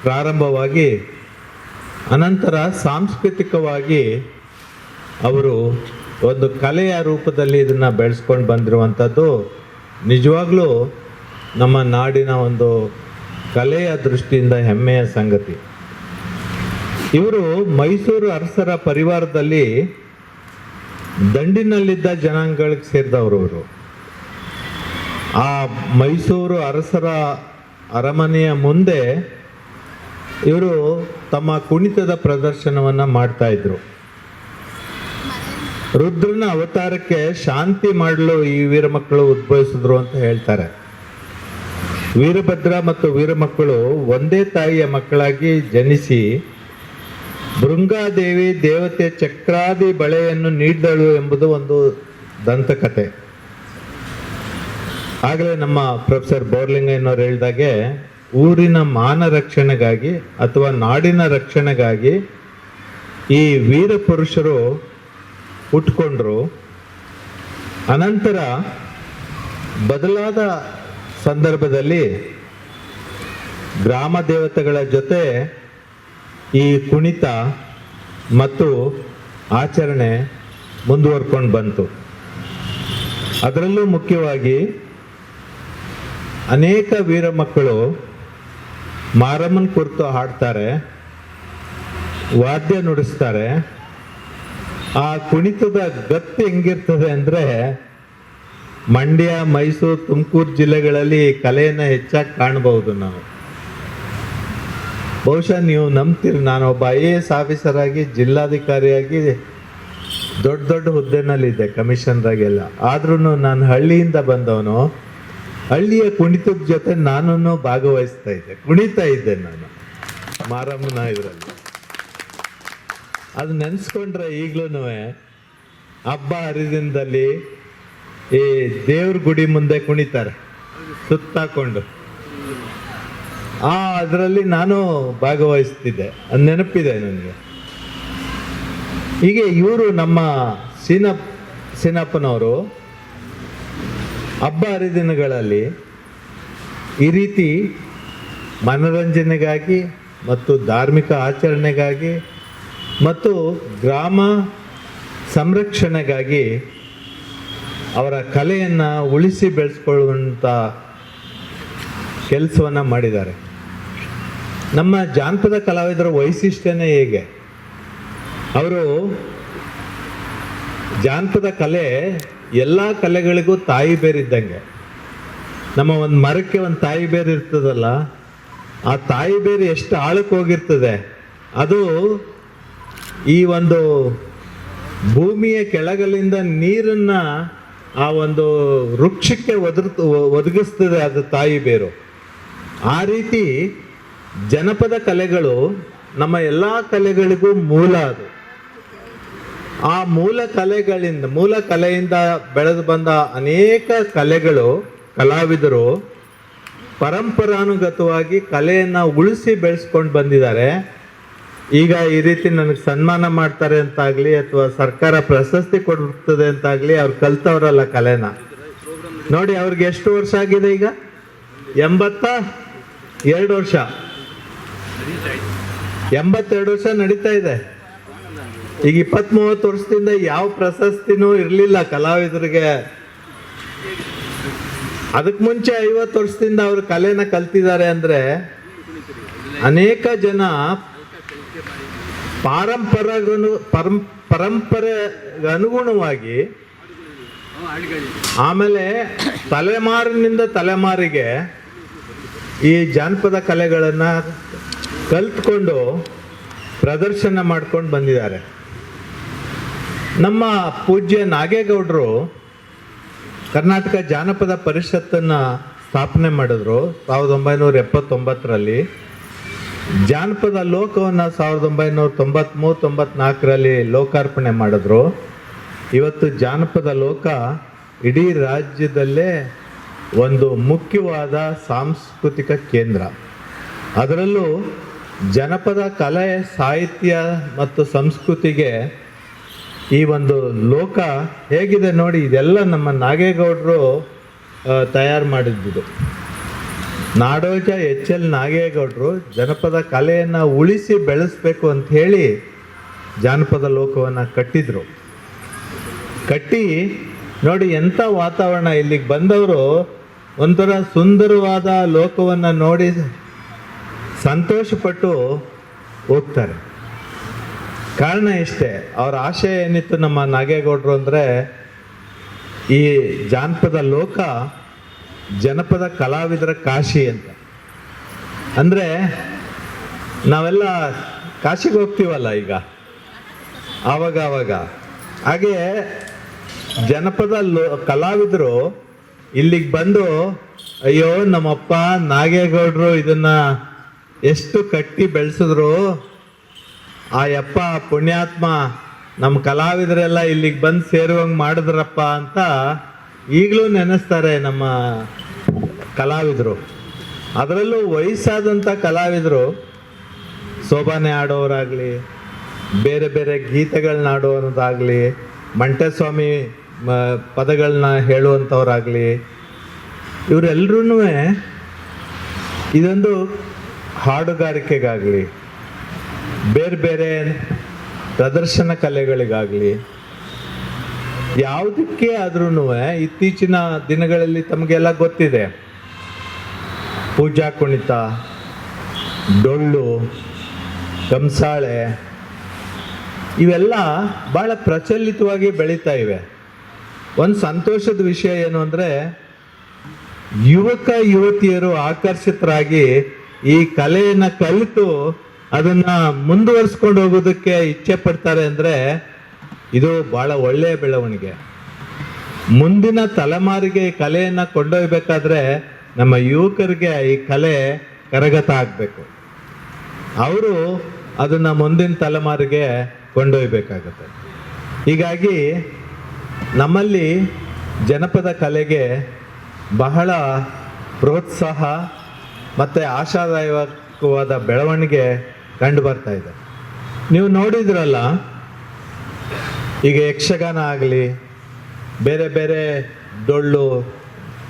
ಪ್ರಾರಂಭವಾಗಿ ಅನಂತರ ಸಾಂಸ್ಕೃತಿಕವಾಗಿ ಅವರು ಒಂದು ಕಲೆಯ ರೂಪದಲ್ಲಿ ಇದನ್ನು ಬೆಳೆಸ್ಕೊಂಡು ಬಂದಿರುವಂಥದ್ದು ನಿಜವಾಗ್ಲೂ ನಮ್ಮ ನಾಡಿನ ಒಂದು ಕಲೆಯ ದೃಷ್ಟಿಯಿಂದ ಹೆಮ್ಮೆಯ ಸಂಗತಿ. ಇವರು ಮೈಸೂರು ಅರಸರ ಪರಿವಾರದಲ್ಲಿ ದಂಡಿನಲ್ಲಿದ್ದ ಜನಾಂಗಗಳಿಗೆ ಸೇರಿದವರು. ಇವರು ಆ ಮೈಸೂರು ಅರಸರ ಅರಮನೆಯ ಮುಂದೆ ಇವರು ತಮ್ಮ ಕುಣಿತದ ಪ್ರದರ್ಶನವನ್ನು ಮಾಡ್ತಾಯಿದ್ರು. ರುದ್ರನ ಅವತಾರಕ್ಕೆ ಶಾಂತಿ ಮಾಡಲು ಈ ವೀರಮಕ್ಕಳು ಉದ್ಭವಿಸಿದ್ರು ಅಂತ ಹೇಳ್ತಾರೆ. ವೀರಭದ್ರ ಮತ್ತು ವೀರಮಕ್ಕಳು ಒಂದೇ ತಾಯಿಯ ಮಕ್ಕಳಾಗಿ ಜನಿಸಿ ಭೃಂಗಾದೇವಿ ದೇವತೆ ಚಕ್ರಾದಿ ಬಳೆಯನ್ನು ನೀಡಿದಳು ಎಂಬುದು ಒಂದು ದಂತಕಥೆ. ಆಗಲೇ ನಮ್ಮ ಪ್ರೊಫೆಸರ್ ಬೋರ್ಲಿಂಗಯ್ಯನವ್ರು ಹೇಳಿದಾಗೆ ಊರಿನ ಮಾನ ರಕ್ಷಣೆಗಾಗಿ ಅಥವಾ ನಾಡಿನ ರಕ್ಷಣೆಗಾಗಿ ಈ ವೀರ ಪುರುಷರು ಹುಟ್ಕೊಂಡ್ರು. ಅನಂತರ ಬದಲಾದ ಸಂದರ್ಭದಲ್ಲಿ ಗ್ರಾಮ ದೇವತೆಗಳ ಜೊತೆ ಈ ಕುಣಿತ ಮತ್ತು ಆಚರಣೆ ಮುಂದುವರ್ಕೊಂಡು ಬಂತು. ಅದರಲ್ಲೂ ಮುಖ್ಯವಾಗಿ ಅನೇಕ ವೀರ ಮಕ್ಕಳು ಮಾರಮ್ಮನ ಕುರಿತು ಹಾಡ್ತಾರೆ, ವಾದ್ಯ ನುಡಿಸ್ತಾರೆ. ಆ ಕುಣಿತದ ಗತ್ತು ಹೆಂಗಿರ್ತದೆ ಅಂದರೆ ಮಂಡ್ಯ, ಮೈಸೂರು, ತುಮಕೂರು ಜಿಲ್ಲೆಗಳಲ್ಲಿ ಕಲೆಯನ್ನು ಹೆಚ್ಚಾಗಿ ಕಾಣಬಹುದು ನಾವು. ಬಹುಶಃ ನೀವು ನಂಬ್ತೀರಿ, ನಾನೊಬ್ಬ IAS ಆಫೀಸರ್ ಆಗಿ ಜಿಲ್ಲಾಧಿಕಾರಿಯಾಗಿ ದೊಡ್ಡ ದೊಡ್ಡ ಹುದ್ದೆನಲ್ಲಿದ್ದೆ, ಕಮಿಷನರಾಗೆಲ್ಲ. ಆದ್ರೂ ನಾನು ಹಳ್ಳಿಯಿಂದ ಬಂದವನು. ಹಳ್ಳಿಯ ಕುಣಿತದ ಜೊತೆ ನಾನು ಭಾಗವಹಿಸ್ತಾ ಇದ್ದೆ, ಕುಣಿತಾ ಇದ್ದೆ ನಾನು ಮಾರಮ್ಮನ ಇದರಲ್ಲಿ. ಅದು ನೆನೆಸ್ಕೊಂಡ್ರೆ ಈಗಲೂ ಹಬ್ಬ ಹರಿದಿನದಲ್ಲಿ ಈ ದೇವ್ರ ಗುಡಿ ಮುಂದೆ ಕುಣಿತಾರೆ. ಸುತ್ತಾಕೊಂಡು ಅದರಲ್ಲಿ ನಾನು ಭಾಗವಹಿಸ್ತಿದ್ದೆ, ಅದು ನೆನಪಿದೆ ನನಗೆ. ಹೀಗೆ ಇವರು ನಮ್ಮ ಸೀನಪ್ಪನವರು ಹಬ್ಬ ಹರಿದಿನಗಳಲ್ಲಿ ಈ ರೀತಿ ಮನೋರಂಜನೆಗಾಗಿ ಮತ್ತು ಧಾರ್ಮಿಕ ಆಚರಣೆಗಾಗಿ ಮತ್ತು ಗ್ರಾಮ ಸಂರಕ್ಷಣೆಗಾಗಿ ಅವರ ಕಲೆಯನ್ನು ಉಳಿಸಿ ಬೆಳೆಸ್ಕೊಳ್ಳುವಂಥ ಕೆಲಸವನ್ನು ಮಾಡಿದ್ದಾರೆ. ನಮ್ಮ ಜಾನಪದ ಕಲಾವಿದರ ವೈಶಿಷ್ಟ್ಯನೇ ಹೇಗೆ, ಅವರು ಜಾನಪದ ಕಲೆ ಎಲ್ಲ ಕಲೆಗಳಿಗೂ ತಾಯಿ ಬೇರಿದ್ದಂಗೆ. ನಮ್ಮ ಒಂದು ಮರಕ್ಕೆ ಒಂದು ತಾಯಿ ಬೇರು ಇರ್ತದಲ್ಲ, ಆ ತಾಯಿ ಬೇರು ಎಷ್ಟು ಆಳಕ್ಕೆ ಹೋಗಿರ್ತದೆ, ಅದು ಈ ಒಂದು ಭೂಮಿಯ ಕೆಳಗಲಿಂದ ನೀರನ್ನ ಆ ಒಂದು ವೃಕ್ಷಕ್ಕೆ ಒದಗಿಸ್ತದೆ ಅದು ತಾಯಿ ಬೇರು. ಆ ರೀತಿ ಜನಪದ ಕಲೆಗಳು ನಮ್ಮ ಎಲ್ಲ ಕಲೆಗಳಿಗೂ ಮೂಲ. ಅದು ಆ ಮೂಲ ಕಲೆಯಿಂದ ಬೆಳೆದು ಬಂದ ಅನೇಕ ಕಲಾವಿದರು ಪರಂಪರಾನುಗತವಾಗಿ ಕಲೆಯನ್ನು ಉಳಿಸಿ ಬೆಳೆಸ್ಕೊಂಡು ಬಂದಿದ್ದಾರೆ. ಈಗ ಈ ರೀತಿ ನನಗೆ ಸನ್ಮಾನ ಮಾಡ್ತಾರೆ ಅಂತಾಗಲಿ ಅಥವಾ ಸರ್ಕಾರ ಪ್ರಶಸ್ತಿ ಕೊಡ್ತದೆ ಅಂತಾಗಲಿ ಅವ್ರು ಕಲ್ತವ್ರಲ್ಲ ಕಲೆನ. ನೋಡಿ ಅವ್ರಿಗೆ ಎಷ್ಟು ವರ್ಷ ಆಗಿದೆ ಈಗ? 82 ವರ್ಷ. 82 ವರ್ಷ ನಡೀತಾ ಇದೆ. ಈಗ 20-30 ವರ್ಷದಿಂದ ಯಾವ ಪ್ರಶಸ್ತಿನೂ ಇರಲಿಲ್ಲ ಕಲಾವಿದರಿಗೆ. ಅದಕ್ಕೆ ಮುಂಚೆ 50 ವರ್ಷದಿಂದ ಅವರು ಕಲೆನ ಕಲ್ತಿದ್ದಾರೆ ಅಂದರೆ ಅನೇಕ ಜನ ಪರಂಪರೆಗೆ ಅನುಗುಣವಾಗಿ ಆಮೇಲೆ ತಲೆಮಾರಿನಿಂದ ತಲೆಮಾರಿಗೆ ಈ ಜಾನಪದ ಕಲೆಗಳನ್ನು ಕಲ್ತ್ಕೊಂಡು ಪ್ರದರ್ಶನ ಮಾಡ್ಕೊಂಡು ಬಂದಿದ್ದಾರೆ. ನಮ್ಮ ಪೂಜ್ಯ ನಾಗೇಗೌಡರು ಕರ್ನಾಟಕ ಜಾನಪದ ಪರಿಷತ್ತನ್ನು ಸ್ಥಾಪನೆ ಮಾಡಿದ್ರು 1979ರಲ್ಲಿ. ಜಾನಪದ ಲೋಕವನ್ನು 1993-94ರಲ್ಲಿ ಲೋಕಾರ್ಪಣೆ ಮಾಡಿದ್ರು. ಇವತ್ತು ಜಾನಪದ ಲೋಕ ಇಡೀ ರಾಜ್ಯದಲ್ಲೇ ಒಂದು ಮುಖ್ಯವಾದ ಸಾಂಸ್ಕೃತಿಕ ಕೇಂದ್ರ. ಅದರಲ್ಲೂ ಜನಪದ ಕಲೆ, ಸಾಹಿತ್ಯ ಮತ್ತು ಸಂಸ್ಕೃತಿಗೆ ಈ ಒಂದು ಲೋಕ ಹೇಗಿದೆ ನೋಡಿ. ಇದೆಲ್ಲ ನಮ್ಮ ನಾಗೇಗೌಡರು ತಯಾರು ಮಾಡಿದ್ದು. ನಾಡೋಜ HL ನಾಗೇಗೌಡರು ಜನಪದ ಕಲೆಯನ್ನು ಉಳಿಸಿ ಬೆಳೆಸಬೇಕು ಅಂತ ಹೇಳಿ ಜಾನಪದ ಲೋಕವನ್ನು ಕಟ್ಟಿ ನೋಡಿ ಎಂಥ ವಾತಾವರಣ. ಇಲ್ಲಿಗೆ ಬಂದವರು ಒಂಥರ ಸುಂದರವಾದ ಲೋಕವನ್ನು ನೋಡಿ ಸಂತೋಷಪಟ್ಟು ಹೋಗ್ತಾರೆ. ಕಾರಣ ಇಷ್ಟೇ, ಅವರ ಆಶಯ ಏನಿತ್ತು ನಮ್ಮ ನಾಗೇಗೌಡರು ಅಂದರೆ ಈ ಜಾನಪದ ಲೋಕ ಜನಪದ ಕಲಾವಿದರ ಕಾಶಿ ಅಂತ. ಅಂದರೆ ನಾವೆಲ್ಲ ಕಾಶಿಗೆ ಹೋಗ್ತೀವಲ್ಲ ಈಗ ಆವಾಗ ಹಾಗೆ ಜನಪದ ಕಲಾವಿದರು ಇಲ್ಲಿಗೆ ಬಂದು ಅಯ್ಯೋ ನಮ್ಮಪ್ಪ ನಾಗೇಗೌಡರು ಇದನ್ನು ಎಷ್ಟು ಕಟ್ಟಿ ಬೆಳೆಸಿದ್ರು, ಆ ಯಪ್ಪ ಪುಣ್ಯಾತ್ಮ ನಮ್ಮ ಕಲಾವಿದರೆಲ್ಲ ಇಲ್ಲಿಗೆ ಬಂದು ಸೇರುವಂಗೆ ಮಾಡಿದ್ರಪ್ಪ ಅಂತ ಈಗಲೂ ನೆನೆಸ್ತಾರೆ ನಮ್ಮ ಕಲಾವಿದರು. ಅದರಲ್ಲೂ ವಯಸ್ಸಾದಂಥ ಕಲಾವಿದರು ಸೋಬಾನೆ ಆಡೋರಾಗಲಿ, ಬೇರೆ ಬೇರೆ ಗೀತೆಗಳನ್ನ ಆಡೋದಾಗಲಿ, ಮಂಟೇಸ್ವಾಮಿ ಪದಗಳನ್ನ ಹೇಳುವಂಥವ್ರಾಗಲಿ, ಇವರೆಲ್ಲರೂ ಇದೊಂದು ಹಾಡುಗಾರಿಕೆಗಾಗಲಿ, ಬೇರೆ ಬೇರೆ ಪ್ರದರ್ಶನ ಕಲೆಗಳಿಗಾಗಲಿ ಯಾವುದಕ್ಕೆ ಆದ್ರೂ ಇತ್ತೀಚಿನ ದಿನಗಳಲ್ಲಿ ತಮಗೆಲ್ಲ ಗೊತ್ತಿದೆ, ಪೂಜಾ ಕುಣಿತ, ಡೊಳ್ಳು, ಕಂಸಾಳೆ ಇವೆಲ್ಲ ಭಾಳ ಪ್ರಚಲಿತವಾಗಿ ಬೆಳೀತಾ ಇವೆ. ಒಂದು ಸಂತೋಷದ ವಿಷಯ ಏನು ಅಂದರೆ ಯುವಕ ಯುವತಿಯರು ಆಕರ್ಷಿತರಾಗಿ ಈ ಕಲೆಯನ್ನು ಕಲಿತು ಅದನ್ನು ಮುಂದುವರಿಸ್ಕೊಂಡು ಹೋಗೋದಕ್ಕೆ ಇಚ್ಛೆ ಪಡ್ತಾರೆ ಅಂದರೆ ಇದು ಭಾಳ ಒಳ್ಳೆಯ ಬೆಳವಣಿಗೆ. ಮುಂದಿನ ತಲೆಮಾರಿಗೆ ಈ ಕಲೆಯನ್ನು ಕೊಂಡೊಯ್ಬೇಕಾದ್ರೆ ನಮ್ಮ ಯುವಕರಿಗೆ ಈ ಕಲೆ ಕರಗತ ಆಗಬೇಕು. ಅವರು ಅದನ್ನು ಮುಂದಿನ ತಲೆಮಾರಿಗೆ ಕೊಂಡೊಯ್ಬೇಕಾಗತ್ತೆ. ಹೀಗಾಗಿ ನಮ್ಮಲ್ಲಿ ಜನಪದ ಕಲೆಗೆ ಬಹಳ ಪ್ರೋತ್ಸಾಹ ಮತ್ತು ಆಶಾದಾಯಕವಾದ ಬೆಳವಣಿಗೆ ಕಂಡು ಬರ್ತಾ ಇದೆ. ನೀವು ನೋಡಿದ್ರಲ್ಲ, ಈಗ ಯಕ್ಷಗಾನ ಆಗಲಿ, ಬೇರೆ ಬೇರೆ ಡೊಳ್ಳು,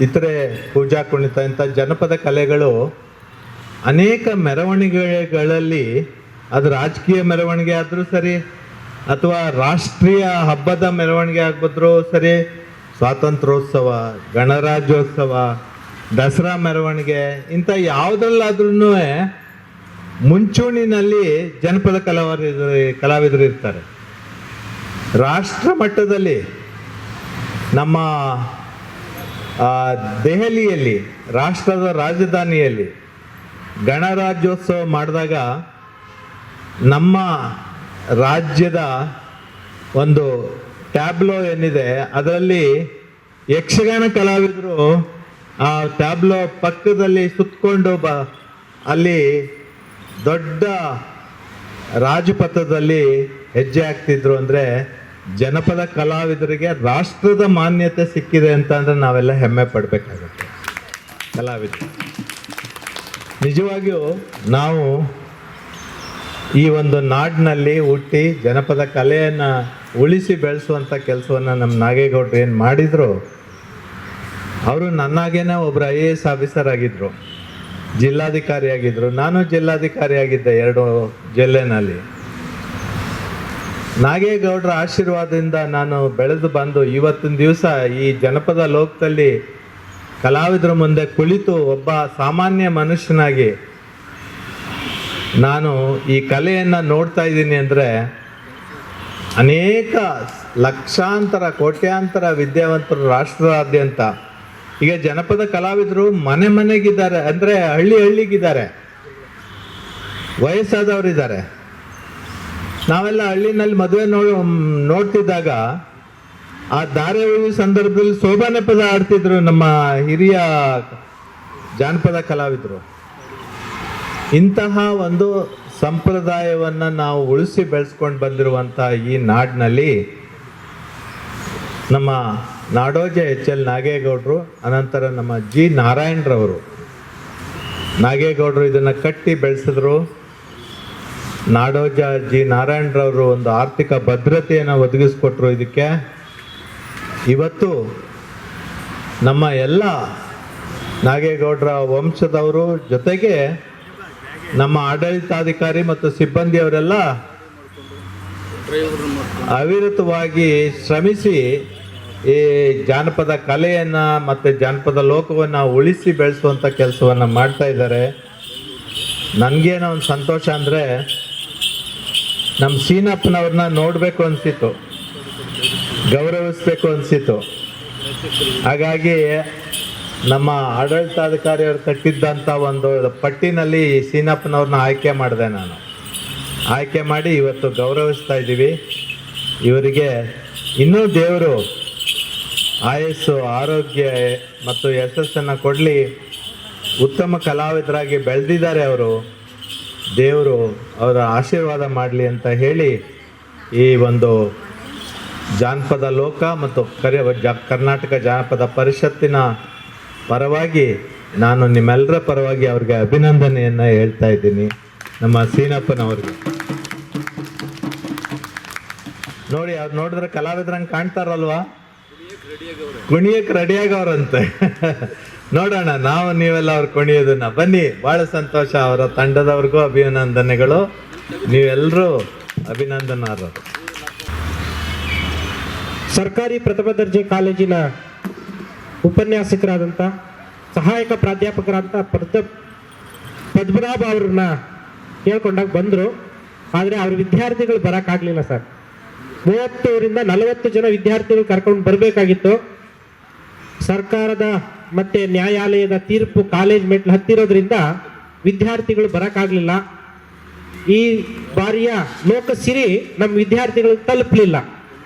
ಇತರೆ ಪೂಜಾ ಕುಣಿತ, ಇಂಥ ಜನಪದ ಕಲೆಗಳು ಅನೇಕ ಮೆರವಣಿಗೆಗಳಲ್ಲಿ, ಅದು ರಾಜಕೀಯ ಮೆರವಣಿಗೆ ಆದರೂ ಸರಿ ಅಥವಾ ರಾಷ್ಟ್ರೀಯ ಹಬ್ಬದ ಮೆರವಣಿಗೆ ಆಗ್ಬೋದ್ರೂ ಸರಿ, ಸ್ವಾತಂತ್ರ್ಯೋತ್ಸವ, ಗಣರಾಜ್ಯೋತ್ಸವ, ದಸರಾ ಮೆರವಣಿಗೆ, ಇಂಥ ಯಾವುದ್ರಲ್ಲಾದ್ರೂ ಮುಂಚೂಣಿನಲ್ಲಿ ಜನಪದ ಕಲಾವಿದರು ಇರ್ತಾರೆ. ರಾಷ್ಟ್ರ ಮಟ್ಟದಲ್ಲಿ ನಮ್ಮ ದೆಹಲಿಯಲ್ಲಿ, ರಾಷ್ಟ್ರದ ರಾಜಧಾನಿಯಲ್ಲಿ ಗಣರಾಜ್ಯೋತ್ಸವ ಮಾಡಿದಾಗ ನಮ್ಮ ರಾಜ್ಯದ ಒಂದು ಟ್ಯಾಬ್ಲೋ ಏನಿದೆ ಅದರಲ್ಲಿ ಯಕ್ಷಗಾನ ಕಲಾವಿದರು ಆ ಟ್ಯಾಬ್ಲೋ ಪಕ್ಕದಲ್ಲಿ ಸುತ್ತಕೊಂಡು ಅಲ್ಲಿ ದೊಡ್ಡ ರಾಜಪಥದಲ್ಲಿ ಹೆಜ್ಜೆ ಹಾಕ್ತಿದ್ರು. ಅಂದರೆ ಜನಪದ ಕಲಾವಿದರಿಗೆ ರಾಷ್ಟ್ರದ ಮಾನ್ಯತೆ ಸಿಕ್ಕಿದೆ ಅಂತ ಅಂದರೆ ನಾವೆಲ್ಲ ಹೆಮ್ಮೆ ಪಡಬೇಕಾಗುತ್ತೆ. ಕಲಾವಿದರು ನಿಜವಾಗಿಯೂ ನಾವು ಈ ಒಂದು ನಾಡಿನಲ್ಲಿ ಹುಟ್ಟಿ ಜನಪದ ಕಲೆಯನ್ನು ಉಳಿಸಿ ಬೆಳೆಸುವಂಥ ಕೆಲಸವನ್ನು ನಮ್ಮ ನಾಗೇಗೌಡರು ಏನು ಮಾಡಿದ್ರು, ಅವರು ನನ್ನಾಗೇನೆ ಒಬ್ಬರು IAS ಆಫೀಸರ್ ಆಗಿದ್ದರು, ಜಿಲ್ಲಾಧಿಕಾರಿ ಆಗಿದ್ದರು. ನಾನು ಜಿಲ್ಲಾಧಿಕಾರಿ ಆಗಿದ್ದೆ 2 ಜಿಲ್ಲೆನಲ್ಲಿ. ನಾಗೇಗೌಡರ ಆಶೀರ್ವಾದದಿಂದ ನಾನು ಬೆಳೆದು ಬಂದು ಇವತ್ತಿನ ದಿವಸ ಈ ಜನಪದ ಲೋಕದಲ್ಲಿ ಕಲಾವಿದರ ಮುಂದೆ ಕುಳಿತು ಒಬ್ಬ ಸಾಮಾನ್ಯ ಮನುಷ್ಯನಾಗಿ ನಾನು ಈ ಕಲೆಯನ್ನು ನೋಡ್ತಾ ಇದ್ದೀನಿ ಅಂದರೆ, ಅನೇಕ ಲಕ್ಷಾಂತರ ಕೋಟ್ಯಾಂತರ ವಿದ್ಯಾವಂತರು ರಾಷ್ಟ್ರಾದ್ಯಂತ ಈಗ ಜನಪದ ಕಲಾವಿದರು ಮನೆ ಮನೆಗಿದ್ದಾರೆ, ಅಂದರೆ ಹಳ್ಳಿಗಿದ್ದಾರೆ, ವಯಸ್ಸಾದವರಿದ್ದಾರೆ. ನಾವೆಲ್ಲ ಹಳ್ಳಿನಲ್ಲಿ ಮದುವೆ ನೋಡ್ತಿದ್ದಾಗ ಆ ಧಾರೆ ಉಳಿ ಸಂದರ್ಭದಲ್ಲಿ ಸೋಬಾನೆ ಪದ ಆಡ್ತಿದ್ರು ನಮ್ಮ ಹಿರಿಯ ಜಾನಪದ ಕಲಾವಿದರು. ಇಂತಹ ಒಂದು ಸಂಪ್ರದಾಯವನ್ನು ನಾವು ಉಳಿಸಿ ಬೆಳೆಸ್ಕೊಂಡು ಬಂದಿರುವಂಥ ಈ ನಾಡಿನಲ್ಲಿ ನಮ್ಮ ನಾಡೋಜ HL ನಾಗೇಗೌಡರು, ಅನಂತರ ನಮ್ಮ G ನಾರಾಯಣರವರು, ನಾಗೇಗೌಡರು ಇದನ್ನು ಕಟ್ಟಿ ಬೆಳೆಸಿದ್ರು. ನಾಡೋಜ G ನಾರಾಯಣರವರು ಒಂದು ಆರ್ಥಿಕ ಭದ್ರತೆಯನ್ನು ಒದಗಿಸ್ಕೊಟ್ರು. ಇದಕ್ಕೆ ಇವತ್ತು ನಮ್ಮ ಎಲ್ಲ ನಾಗೇಗೌಡರ ವಂಶದವರು ಜೊತೆಗೆ ನಮ್ಮ ಆಡಳಿತಾಧಿಕಾರಿ ಮತ್ತು ಸಿಬ್ಬಂದಿಯವರೆಲ್ಲ ಅವಿರತವಾಗಿ ಶ್ರಮಿಸಿ ಈ ಜಾನಪದ ಕಲೆಯನ್ನು ಮತ್ತು ಜಾನಪದ ಲೋಕವನ್ನು ಉಳಿಸಿ ಬೆಳೆಸುವಂಥ ಕೆಲಸವನ್ನು ಮಾಡ್ತಾ ಇದ್ದಾರೆ. ನನಗೇನೋ ಒಂದು ಸಂತೋಷ ಅಂದರೆ, ನಮ್ಮ ಸೀನಪ್ಪನವ್ರನ್ನ ನೋಡಬೇಕು ಅನಿಸಿತು, ಗೌರವಿಸ್ಬೇಕು ಅನಿಸಿತು. ಹಾಗಾಗಿ ನಮ್ಮ ಆಡಳಿತಾಧಿಕಾರಿಯವರು ಕಟ್ಟಿದ್ದಂಥ ಒಂದು ಪಟ್ಟಿನಲ್ಲಿ ಸೀನಪ್ಪನವ್ರನ್ನ ಆಯ್ಕೆ ಮಾಡಿದೆ. ನಾನು ಆಯ್ಕೆ ಮಾಡಿ ಇವತ್ತು ಗೌರವಿಸ್ತಾ ಇದ್ದೀವಿ. ಇವರಿಗೆ ಇನ್ನೂ ದೇವರು ಆಯಸ್ಸು, ಆರೋಗ್ಯ ಮತ್ತು ಯಶಸ್ಸನ್ನು ಕೊಡಲಿ. ಉತ್ತಮ ಕಲಾವಿದರಾಗಿ ಬೆಳೆದಿದ್ದಾರೆ ಅವರು. ದೇವರು ಅವರ ಆಶೀರ್ವಾದ ಮಾಡಲಿ ಅಂತ ಹೇಳಿ ಈ ಒಂದು ಜಾನಪದ ಲೋಕ ಮತ್ತು ಕರ್ನಾಟಕ ಜಾನಪದ ಪರಿಷತ್ತಿನ ಪರವಾಗಿ ನಾನು ನಿಮ್ಮೆಲ್ಲರ ಪರವಾಗಿ ಅವ್ರಿಗೆ ಅಭಿನಂದನೆಯನ್ನು ಹೇಳ್ತಾ ಇದ್ದೀನಿ. ನಮ್ಮ ಸೀನಪ್ಪನವ್ರಿಗೆ ನೋಡಿ, ಅವ್ರು ನೋಡಿದ್ರೆ ಕಲಾವಿದ್ರಂಗೆ ಕಾಣ್ತಾರಲ್ವಾ, ಕುಣಿಯಕ್ಕೆ ರೆಡಿಯಾಗವ್ರಂತೆ. ನೋಡೋಣ ನಾವು ನೀವೆಲ್ಲ ಅವ್ರು ಕುಣಿಯೋದನ್ನ. ಬನ್ನಿ, ಭಾಳ ಸಂತೋಷ. ಅವರ ತಂಡದವ್ರಿಗೂ ಅಭಿನಂದನೆಗಳು, ನೀವೆಲ್ಲರೂ ಅಭಿನಂದನಾರ್ಹರು. ಸರ್ಕಾರಿ ಪ್ರಥಮ ದರ್ಜೆ ಕಾಲೇಜಿನ ಉಪನ್ಯಾಸಕರಾದಂಥ ಸಹಾಯಕ ಪ್ರಾಧ್ಯಾಪಕರಾದಂಥ ಪದ್ಮನಾಭ ಅವ್ರನ್ನ ಕೇಳ್ಕೊಂಡಾಗ ಬಂದರು. ಆದರೆ ಅವ್ರ ವಿದ್ಯಾರ್ಥಿಗಳು ಬರೋಕ್ಕಾಗಲಿಲ್ಲ ಸರ್. 30ರಿಂದ 40 ಜನ ವಿದ್ಯಾರ್ಥಿಗಳು ಕರ್ಕೊಂಡು ಬರಬೇಕಾಗಿತ್ತು. ಸರ್ಕಾರದ ಮತ್ತು ನ್ಯಾಯಾಲಯದ ತೀರ್ಪು ಕಾಲೇಜ್ ಮೆಟ್ಲು ಹತ್ತಿರೋದ್ರಿಂದ ವಿದ್ಯಾರ್ಥಿಗಳು ಬರೋಕ್ಕಾಗಲಿಲ್ಲ. ಈ ಬಾರಿಯ ಲೋಕಸಿರಿ ನಮ್ಮ ವಿದ್ಯಾರ್ಥಿಗಳು ತಲುಪಲಿಲ್ಲ.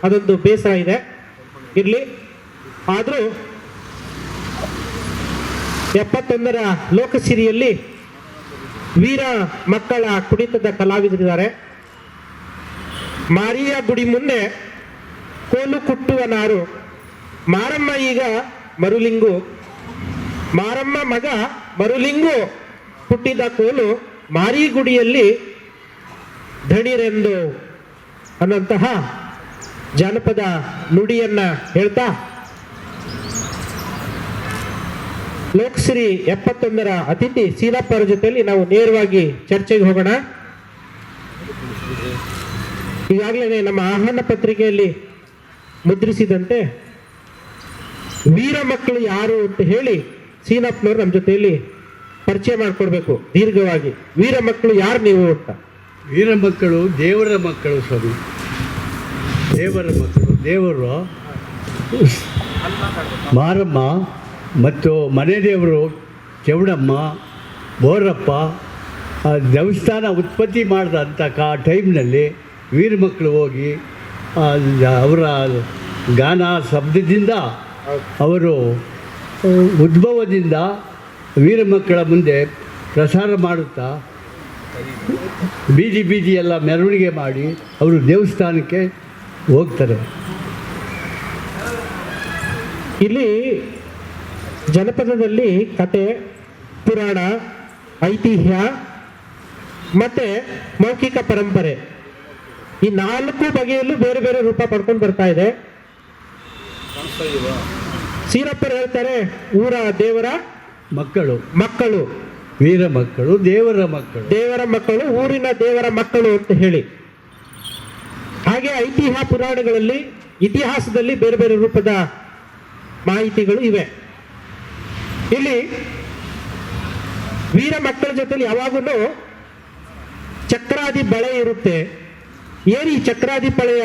ಅದೊಂದು ಬೇಸರ ಇದೆ. ಇರಲಿ, ಆದರೂ 71ರ ಲೋಕಸಿರಿಯಲ್ಲಿ ವೀರ ಮಕ್ಕಳ ಕುಣಿತದ ಕಲಾವಿದರಿದ್ದಾರೆ. ಮಾರಿಯ ಗುಡಿ ಮುಂದೆ ಕೋಲು ಕುಟ್ಟುವ ನಾರು, ಮಾರಮ್ಮ ಈಗ ಮರುಲಿಂಗು, ಮಾರಮ್ಮ ಮಗ ಮರುಲಿಂಗು ಹುಟ್ಟಿದ ಕೋಲು ಮಾರಿಗುಡಿಯಲ್ಲಿ ಧಣಿರೆಂದು ಅನ್ನುವಂತಹ ಜಾನಪದ ನುಡಿಯನ್ನ ಹೇಳ್ತಾ ಲೋಕಶ್ರೀ 71ರ ಅತಿಥಿ ಸೀನಪ್ಪ ಅವರ ಜೊತೆಯಲ್ಲಿ ನಾವು ನೇರವಾಗಿ ಚರ್ಚೆಗೆ ಹೋಗೋಣ. ಈಗಾಗಲೇ ನಮ್ಮ ಆಹ್ವಾನ ಪತ್ರಿಕೆಯಲ್ಲಿ ಮುದ್ರಿಸಿದಂತೆ ವೀರ ಮಕ್ಕಳು ಯಾರು ಅಂತ ಹೇಳಿ ಸೀನಪ್ಪನವರು ನಮ್ಮ ಜೊತೆಯಲ್ಲಿ ಪರಿಚಯ ಮಾಡಿಕೊಡ್ಬೇಕು ದೀರ್ಘವಾಗಿ. ವೀರ ಮಕ್ಕಳು ಯಾರು ನೀವು ಅಂತ. ವೀರ ಮಕ್ಕಳು ದೇವರ ಮಕ್ಕಳು ಸ್ವಾಮಿ, ದೇವರ ಮಕ್ಕಳು. ದೇವರು ಮಾರಮ್ಮ ಮತ್ತು ಮನೆ ದೇವರು ಚೌಡಮ್ಮ, ಬೋರಪ್ಪ ದೇವಸ್ಥಾನ ಉತ್ಪತ್ತಿ ಮಾಡಿದಂಥ ಟೈಮ್ನಲ್ಲಿ ವೀರ ಮಕ್ಕಳು ಹೋಗಿ ಅವರ ಗಾನ ಶಬ್ದದಿಂದ ಅವರು ಉದ್ಭವದಿಂದ ವೀರ ಮಕ್ಕಳ ಮುಂದೆ ಪ್ರಸಾರ ಮಾಡುತ್ತಾ ಬೀದಿ ಬೀದಿ ಎಲ್ಲ ಮೆರವಣಿಗೆ ಮಾಡಿ ಅವರು ದೇವಸ್ಥಾನಕ್ಕೆ ಹೋಗ್ತಾರೆ. ಇಲ್ಲಿ ಜನಪದದಲ್ಲಿ ಕತೆ, ಪುರಾಣ, ಐತಿಹ್ಯ ಮತ್ತೆ ಮೌಖಿಕ ಪರಂಪರೆ ಈ 4 ಬಗೆಯಲ್ಲೂ ಬೇರೆ ಬೇರೆ ರೂಪ ಪಡ್ಕೊಂಡು ಬರ್ತಾ ಇದೆ. ಸೀನಪ್ಪರು ಹೇಳ್ತಾರೆ ಊರ ದೇವರ ಮಕ್ಕಳು, ಮಕ್ಕಳು, ವೀರ ಮಕ್ಕಳು, ದೇವರ ಮಕ್ಕಳು, ದೇವರ ಮಕ್ಕಳು, ಊರಿನ ದೇವರ ಮಕ್ಕಳು ಅಂತ ಹೇಳಿ. ಹಾಗೆ ಐತಿಹ್ಯ ಪುರಾಣಗಳಲ್ಲಿ ಇತಿಹಾಸದಲ್ಲಿ ಬೇರೆ ಬೇರೆ ರೂಪದ ಮಾಹಿತಿಗಳು ಇವೆ. ಇಲ್ಲಿ ವೀರ ಮಕ್ಕಳ ಜೊತೆಲಿ ಯಾವಾಗೂ ಚಕ್ರಾದಿ ಬಳೆ ಇರುತ್ತೆ. ಏನು ಈ ಚಕ್ರಾದಿ ಬಳೆಯ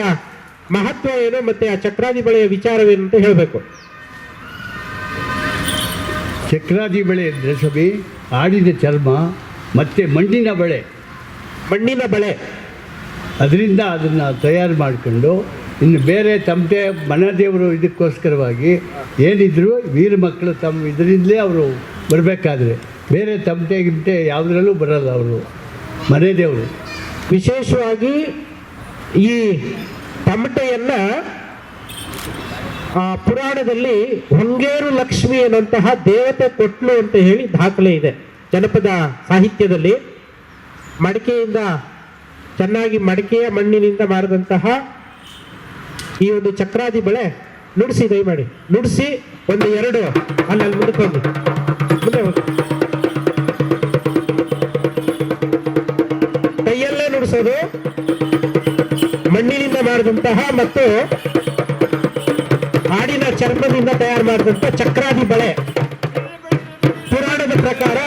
ಮಹತ್ವ ಏನು ಮತ್ತೆ ಆ ಚಕ್ರಾದಿ ಬಳೆಯ ವಿಚಾರವೇನು ಅಂತ ಹೇಳಬೇಕು. ಚಕ್ರಾದಿ ಬಳೆ ಅಂದರೆ ಸಭೆ ಆಡಿದ ಚರ್ಮ ಮತ್ತು ಮಣ್ಣಿನ ಬಳೆ, ಮಣ್ಣಿನ ಬಳೆ, ಅದರಿಂದ ಅದನ್ನು ತಯಾರು ಮಾಡಿಕೊಂಡು ಇನ್ನು ಬೇರೆ ತಮಟೆ ಮನೆ ದೇವರು ಇದಕ್ಕೋಸ್ಕರವಾಗಿ ಏನಿದ್ರು ವೀರ ಮಕ್ಕಳು ತಮ್ಮ ಇದರಿಂದಲೇ ಅವರು ಬರಬೇಕಾದ್ರೆ ಬೇರೆ ತಮಟೆ ಗಿಮಟೆ ಯಾವುದರಲ್ಲೂ ಬರಲ್ಲ ಅವರು ಮನೆ ದೇವರು. ವಿಶೇಷವಾಗಿ ಈ ತಮಟೆಯನ್ನ ಪುರಾಣದಲ್ಲಿ ಹೊಂಗೇರು ಲಕ್ಷ್ಮಿ ಅನ್ನುವಂತಹ ದೇವತೆ ಕೊಟ್ಲು ಅಂತ ಹೇಳಿ ದಾಖಲೆ ಇದೆ ಜನಪದ ಸಾಹಿತ್ಯದಲ್ಲಿ. ಮಡಿಕೆಯಿಂದ ಚೆನ್ನಾಗಿ ಮಡಿಕೆಯ ಮಣ್ಣಿನಿಂದ ಮಾಡಿದಂತಹ ಈ ಒಂದು ಚಕ್ರಾದಿ ಬಳೆ ನುಡಿಸಿ, ದಯಮಾಡಿ ನುಡಿಸಿ, 1-2 ಅಲ್ಲಿ ಮುಡ್ಕೊಂಡು ಮುಂದೆ ಹೋಗಿ. ಕೈಯಲ್ಲೇ ನುಡಿಸೋದು ಮಣ್ಣಿನಿಂದ ಮಾಡಿದಂತಹ ಮತ್ತು ಆಡಿನ ಚರ್ಮದಿಂದ ತಯಾರು ಮಾಡಿದಂತಹ ಚಕ್ರಾದಿ ಬಳೆ. ಪುರಾಣದ ಪ್ರಕಾರ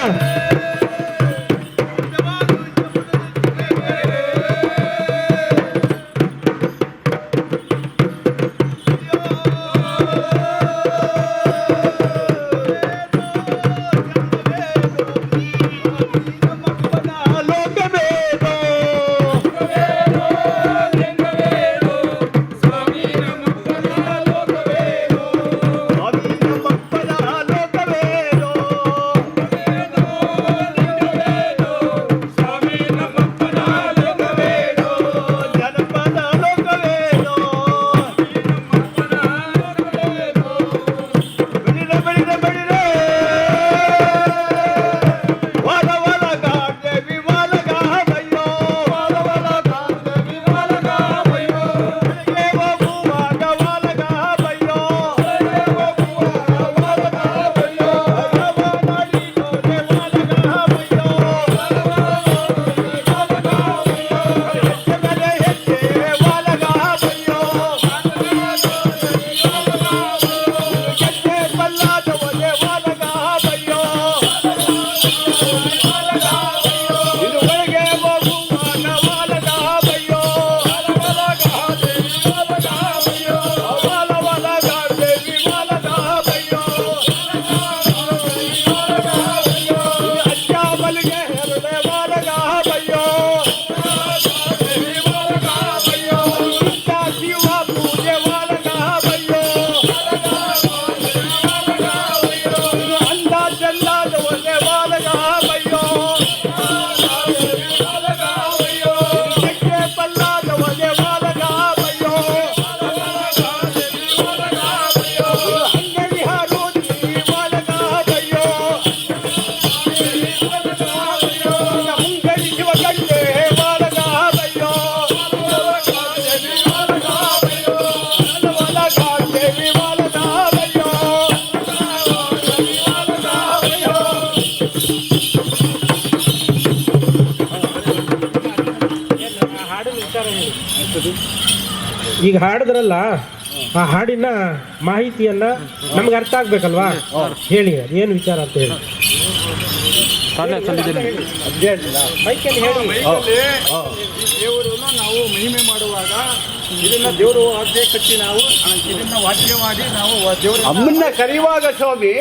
ಈಗ ಹಾಡಿದ್ರಲ್ಲ, ಆ ಹಾಡಿನ ಮಾಹಿತಿಯನ್ನ ನಮ್ಗೆ ಅರ್ಥ ಆಗ್ಬೇಕಲ್ವಾ? ಹೇಳಿ ಏನು ವಿಚಾರ ಅಂತ ಹೇಳಿ. ಮೈಕಲ್ಲಿ ಹೇಳಿ. ದೇವರನ್ನು ನಾವು ಮಹಿಮೆ ಮಾಡುವಾಗ ಇದನ್ನ ದೇವರು ವಾದ್ಯ ಕಟ್ಟಿ ನಾವು ಇದನ್ನ ವಾದ್ಯ ಮಾಡಿ ನಾವು ದೇವರ ಅಮ್ಮನ್ನ ಕರೆಯುವಾಗ ಸ್ವಾಮಿ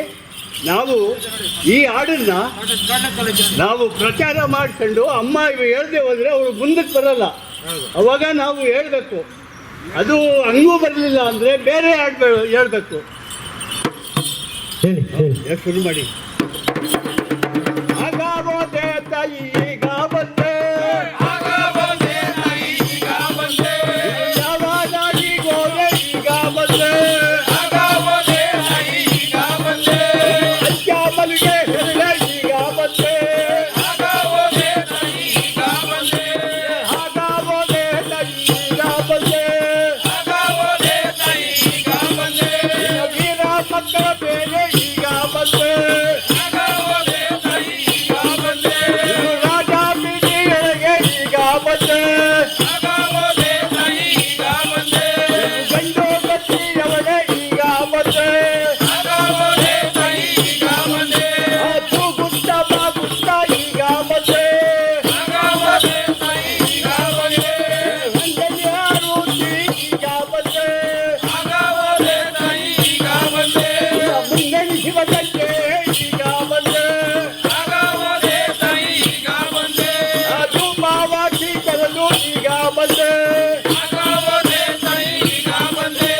ನಾವು ಈ ಹಾಡನ್ನ ನಾವು ಪ್ರಚಾರ ಮಾಡ್ಕೊಂಡು ಅಮ್ಮ ಇವು ಹೇಳ್ದೆ ಹೋದ್ರೆ ಅವರು ಮುಂದಕ್ಕೆ ಬರಲ್ಲ. ಅವಾಗ ನಾವು ಹೇಳ್ಬೇಕು. ಅದು ಹಂಗೂ ಬರಲಿಲ್ಲ ಅಂದ್ರೆ ಬೇರೆ ಹಾಡು ಹೇಳ್ಬೇಕು. ಹೇಳಿ ಹೇಳಿ. ಶುರು ಮಾಡಿ. ಆಗ ಬಂದೆ ತಾಯಿ ಈಗ ಬಂದೆ, ಯಾವಾಗಾಗಿ ಗೋದೆ ಈಗ ಬಂದೆ, ಅಂತ್ಯಾಮಲಿಗೆ ಹೆರಳೆ ಈಗ ಬಂದೆ, ಆಗ ಬಂದೆ ತಾಯಿ ಈಗ ಬಂದೆ, ವೀರ ಮಕ್ಕಳ ಬೇರೆ ಈಗ ಬಂದೆ, ರಾಜ ಬೀದಿಯೊಳಗೆ ಈಗ ಬಂದೆ, ಗಂಡು ಗಟ್ಟಿಯವಳೆ ಈಗ ಬಂದೆ, ಅದು ಗುಟ್ಟ ಗುಟ್ಟ ಈಗ ಬಂದೆ, ರಂಗಯ್ಯಾರು ಈಗ ಬಂದೆ, ಮುಂಗಣಿ ಶಿವಗಂಗೆ ಈಗ ಬಂದೆ, ಅದು ಮಾವಾಟಿ ಕರಲು ಈಗ ಬಂದೆ, ಅದಾವದೆ ತಾಯಿ ಈಗ ಬಂದೆ,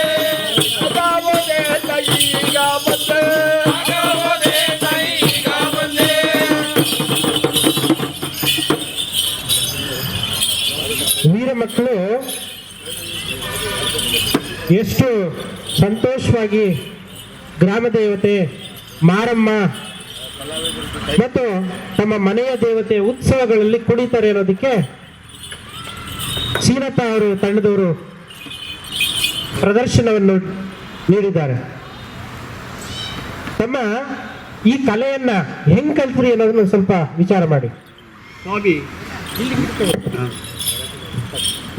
ವೀರ ಮಕ್ಕಳು ಎಷ್ಟು ಸಂತೋಷವಾಗಿ ಗ್ರಾಮ ದೇವತೆ ಮಾರಮ್ಮ ಮತ್ತು ತಮ್ಮ ಮನೆಯ ದೇವತೆ ಉತ್ಸವಗಳಲ್ಲಿ ಕುಣಿತಾರೆ ಅನ್ನೋದಕ್ಕೆ ಸೀನಪ್ಪ ಅವರು ತಂಡದವರು ಪ್ರದರ್ಶನವನ್ನು ನೀಡಿದ್ದಾರೆ. ತಮ್ಮ ಈ ಕಲೆಯನ್ನ ಹೆಂಗ್ ಕಲ್ತ್ರಿ ಅನ್ನೋದನ್ನ ಸ್ವಲ್ಪ ವಿಚಾರ ಮಾಡಿ. ಸ್ವಾಮಿ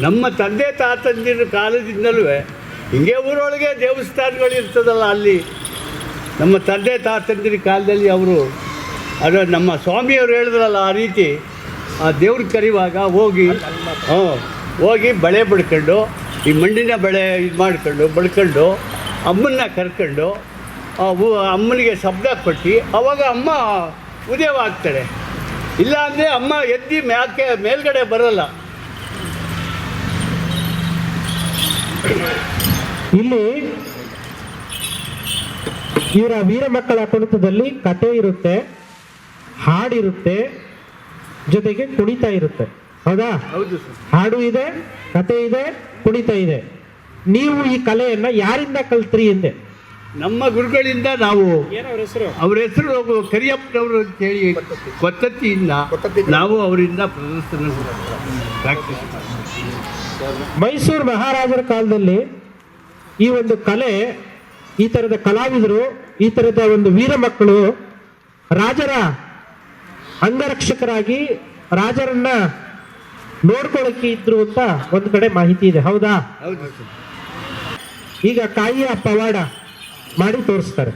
ನಮ್ಮ ತಂದೆ ತಾತಂದಿರ ಕಾಲದಿಂದಲೂ ಹಿಂಗೆ ಊರೊಳಗೆ ದೇವಸ್ಥಾನಗಳು ಇರ್ತದಲ್ಲ, ಅಲ್ಲಿ ನಮ್ಮ ತಂದೆ ತಾತಂದಿರ ಕಾಲದಲ್ಲಿ ಅವರು ಅದು ನಮ್ಮ ಸ್ವಾಮಿಯವರು ಹೇಳಿದ್ರಲ್ಲ ಆ ರೀತಿ ಆ ದೇವ್ರಿಗೆ ಕರೆಯುವಾಗ ಹೋಗಿ ಬಳೆ ಬಡ್ಕೊಂಡು ಈ ಮಣ್ಣಿನ ಬಳೆ ಇದು ಮಾಡ್ಕೊಂಡು ಬಡ್ಕೊಂಡು ಅಮ್ಮನ್ನ ಕರ್ಕೊಂಡು ಅಮ್ಮನಿಗೆ ಶಬ್ದ ಕೊಟ್ಟು ಅವಾಗ ಅಮ್ಮ ಉದಯವಾಗ್ತಾಳೆ. ಇಲ್ಲ ಅಂದರೆ ಅಮ್ಮ ಎದ್ದು ಮೇಲ್ಗಡೆ ಬರಲ್ಲ. ಇಲ್ಲಿ ಇವರ ವೀರ ಮಕ್ಕಳ ಕುಣಿತದಲ್ಲಿ ಕತೆ ಇರುತ್ತೆ, ಹಾಡಿರುತ್ತೆ, ಜೊತೆಗೆ ಕುಣಿತ ಇರುತ್ತೆ. ಹೌದಾ? ಹೌದು ಸರ್. ಹಾಡು ಇದೆ, ಕತೆ ಇದೆ, ಕುಣಿತ ಇದೆ. ನೀವು ಈ ಕಲೆಯನ್ನ ಯಾರಿಂದ ಕಲ್ತ್ರಿ ಎಂದೆ? ನಮ್ಮ ಗುರುಗಳಿಂದ ನಾವು ಹೆಸರು ಅವ್ರ ಹೆಸರು ಕರಿಯಪ್ಪನವರು ಅಂತೇಳಿ ಕೊತ್ತತ್ತಿಯಿಂದ ನಾವು ಅವರಿಂದ ಪ್ರದರ್ಶನ ಪ್ರಾಕ್ಟೀಸ್. ಮೈಸೂರು ಮಹಾರಾಜರ ಕಾಲದಲ್ಲಿ ಈ ಒಂದು ಕಲೆ, ಈ ತರದ ಕಲಾವಿದರು, ಈ ತರದ ಒಂದು ವೀರ ಮಕ್ಕಳು ರಾಜರ ಅಂಗರಕ್ಷಕರಾಗಿ ರಾಜರನ್ನ ನೋಡ್ಕೊಳ್ಳಕ್ಕೆ ಇದ್ರು ಅಂತ ಒಂದು ಕಡೆ ಮಾಹಿತಿ ಇದೆ. ಹೌದಾ? ಹೌದು ಸರ್. ಈಗ ಕಾಯಿಯ ಪವಾಡ ಮಾಡಿ ತೋರಿಸ್ತಾರೆ.